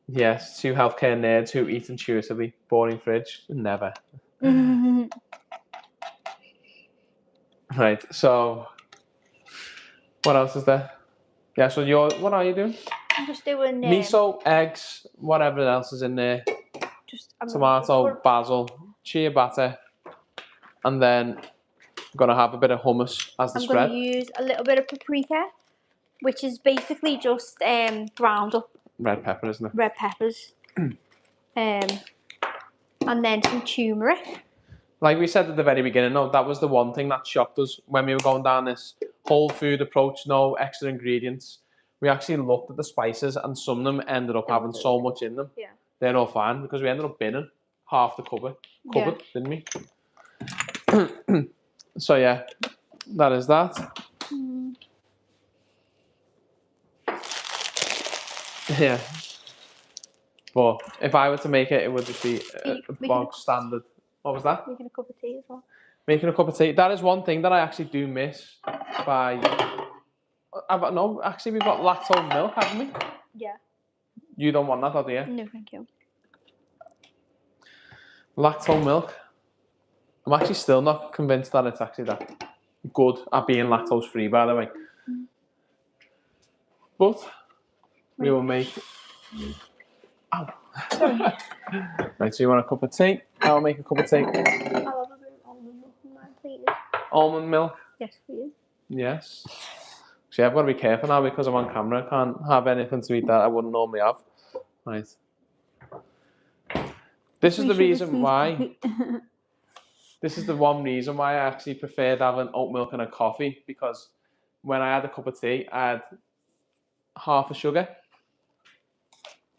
Yes, 2 healthcare nerds who eat intuitively. Boring fridge. Never. Right, so what else is there? Yeah, so what are you doing? I'm just doing miso, eggs, whatever else is in there. Tomato, basil, chia batter, and then I'm gonna have a bit of hummus as the spread. I'm gonna use a little bit of paprika, which is basically just ground up red pepper, isn't it? Red peppers. And then some turmeric. Like we said at the very beginning, no, that was the one thing that shocked us when we were going down this whole food approach, no extra ingredients. We actually looked at the spices and some of them ended up having so much in them. Yeah. They're all fine because we ended up binning half the cupboard, didn't we? So yeah, that is that. Yeah. But if I were to make it, it would just be a bog standard. What was that? Making a cup of tea as well. Making a cup of tea. That is one thing that I actually do miss by... No, actually we've got lactose milk, haven't we? Yeah. You don't want that, do you? No, thank you. Lactose milk. I'm actually still not convinced that it's actually that good at being lactose free, by the way. But we will make... Ow. Sorry. Right, so you want a cup of tea? I'll make a cup of tea. I'll have a bit of almond milk in mine, please. Almond milk? Yes, please. Yes. See, I've got to be careful now because I'm on camera. I can't have anything to eat that I wouldn't normally have. Right. This is the reason why. This is the one reason why I actually preferred having oat milk and a coffee, because when I had a cup of tea, I had half a sugar.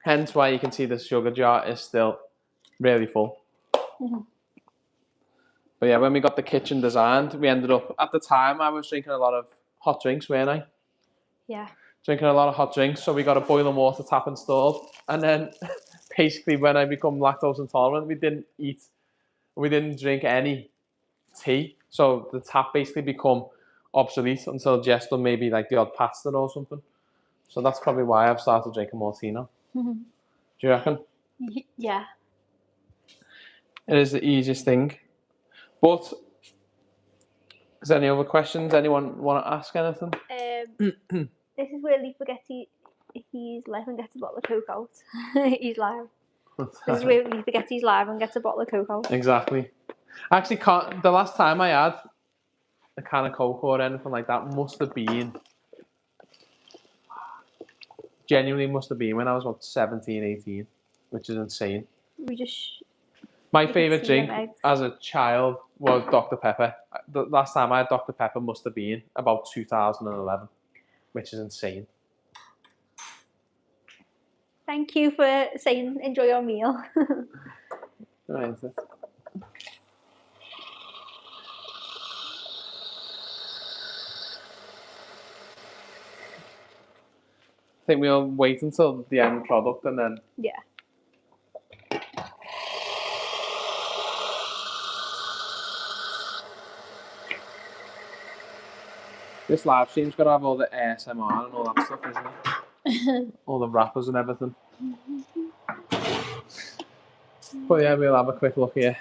Hence why you can see the sugar jar is still really full. But yeah, when we got the kitchen designed, we ended up, at the time, I was drinking a lot of hot drinks, weren't I? Yeah. Drinking a lot of hot drinks, so we got a boiling water tap installed. And then basically when I become lactose intolerant, we didn't drink any tea. So the tap basically become obsolete until just done maybe like the odd pasta or something. So that's probably why I've started drinking more tea now. Do you reckon? Yeah. It is the easiest thing. But is there any other questions? Anyone want to ask anything? This is where Lee forgets he's live and gets a bottle of Coke out. He's live. This is where Lee forgets he's live and gets a bottle of Coke out. Exactly. I actually can't. The last time I had a can of Coke or anything like that must have been, genuinely must have been when I was about 17, 18, which is insane. We just... My favourite drink as a child was Dr. Pepper. The last time I had Dr. Pepper must have been about 2011, which is insane. Thank you for saying enjoy your meal. Right. I think we'll wait until the end product and then... Yeah. This live stream's got to have all the ASMR and all that stuff, isn't it? All the rappers and everything. But yeah, we'll have a quick look here.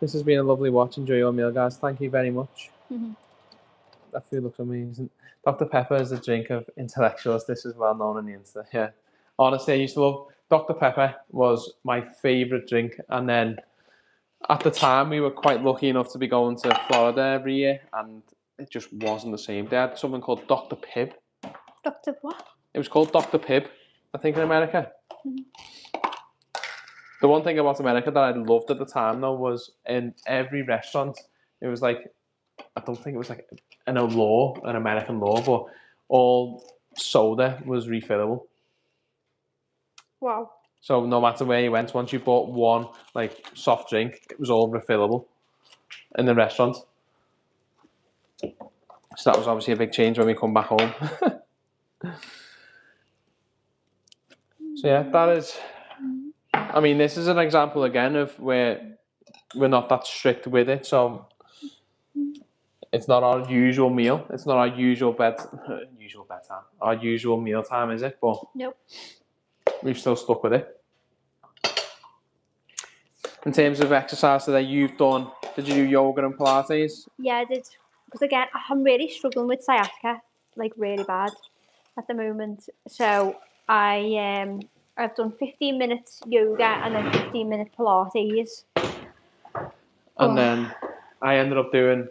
This has been a lovely watch. Enjoy your meal, guys. Thank you very much. That food looks amazing. Dr. Pepper is a drink of intellectuals. This is well known on the Insta. Yeah. Honestly, I used to love... Dr. Pepper was my favourite drink. And then at the time, we were quite lucky enough to be going to Florida every year. And it just wasn't the same. They had something called Dr. Pibb. Dr. what? It was called Dr. Pibb, I think, in America. The one thing about America that I loved at the time, though, was in every restaurant, it was like, I don't think it was like an American law, but all soda was refillable. Wow. So no matter where you went, once you bought one like soft drink, it was all refillable in the restaurant. So that was obviously a big change when we come back home. So yeah, that is... I mean, this is an example again of where we're not that strict with it. So it's not our usual meal. It's not our usual bedtime. Our usual meal time, is it? But nope. We've still stuck with it. In terms of exercise today, did you do yoga and Pilates? Yeah, I did. Because again, I'm really struggling with sciatica, like really bad at the moment. So I've done 15 minutes yoga and then 15 minutes Pilates. And then I ended up doing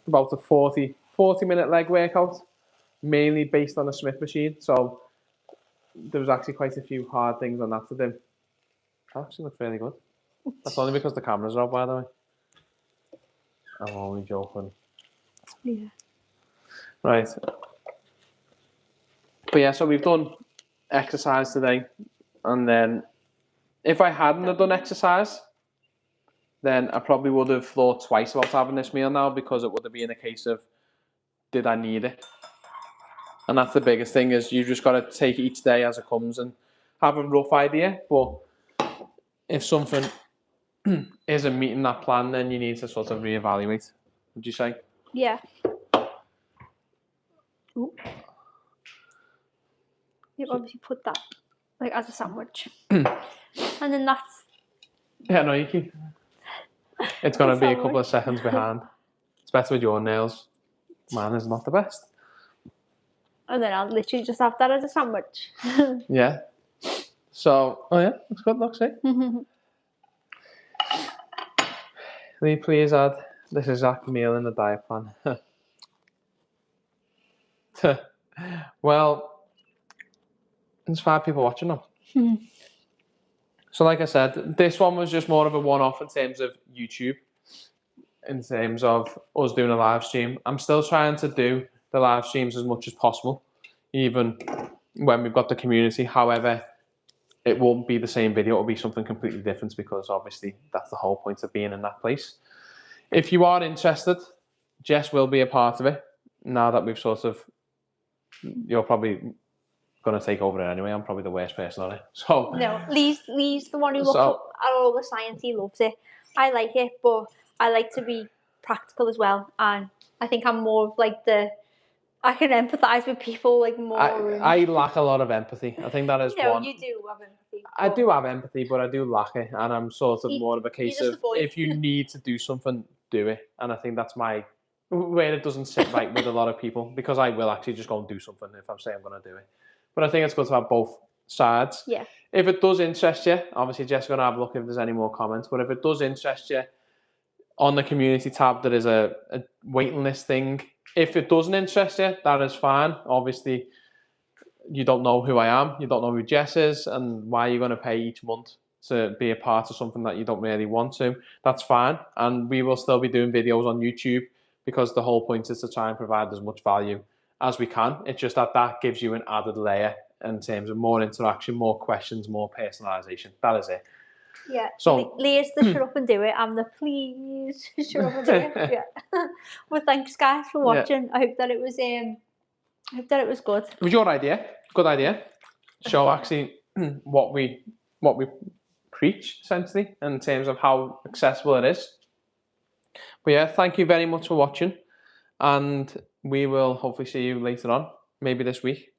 about a 40-minute leg workout, mainly based on the Smith machine. So there was actually quite a few hard things on that to do. That actually looked really good. That's only because the cameras are out, by the way. I'm only joking. Yeah. Right. But yeah, so we've done exercise today. And then if I hadn't have done exercise, then I probably would have thought twice about having this meal now, because it would have been a case of, did I need it? And that's the biggest thing, is you just got to take each day as it comes and have a rough idea. But if something isn't meeting that plan, then you need to sort of reevaluate, would you say? Yeah. Ooh. You've obviously put that like as a sandwich. And then that's... Yeah, no, you keep... It's going to be a couple of seconds behind. It's better with your nails. Mine is not the best. And then I'll literally just have that as a sandwich. Yeah. So, oh yeah, that's good, looks like. Lee, please add this exact meal in the diet plan. Well, there's 5 people watching now. So like I said, this one was just more of a one-off in terms of YouTube, in terms of us doing a live stream. I'm still trying to do the live streams as much as possible, even when we've got the community. However, it won't be the same video. It'll be something completely different because obviously that's the whole point of being in that place. If you are interested, Jess will be a part of it. Now that we've sort of, you're probably going to take over it anyway. I'm probably the worst person on it. So no, Lee's the one who looks at all the science. He loves it. I like it, but I like to be practical as well. And I think I'm more of like I can empathise with people like more. I lack a lot of empathy. I think that is one. You do have empathy. I do have empathy, but I do lack it. And I'm sort of more of a case of if you need to do something, do it. And I think that's where it doesn't sit right with a lot of people, because I will actually just go and do something if I'm saying I'm going to do it. But I think it's good to have both sides. Yeah. If it does interest you, obviously Jess is going to have a look if there's any more comments. But if it does interest you, on the community tab, there is a waiting list thing. If it doesn't interest you, that is fine. Obviously, you don't know who I am. You don't know who Jess is, and why you're going to pay each month to be a part of something that you don't really want to. That's fine. And we will still be doing videos on YouTube, because the whole point is to try and provide as much value as we can. It's just that gives you an added layer in terms of more interaction, more questions, more personalisation. That is it. Yeah. So Leah's the shut up and do it. I'm the please shut up and do it. Yeah. Well, thanks guys for watching. Yeah. I hope that it was good. It was your idea. Good idea. Show actually what we preach, essentially, in terms of how accessible it is. But yeah, thank you very much for watching, and we will hopefully see you later on, maybe this week.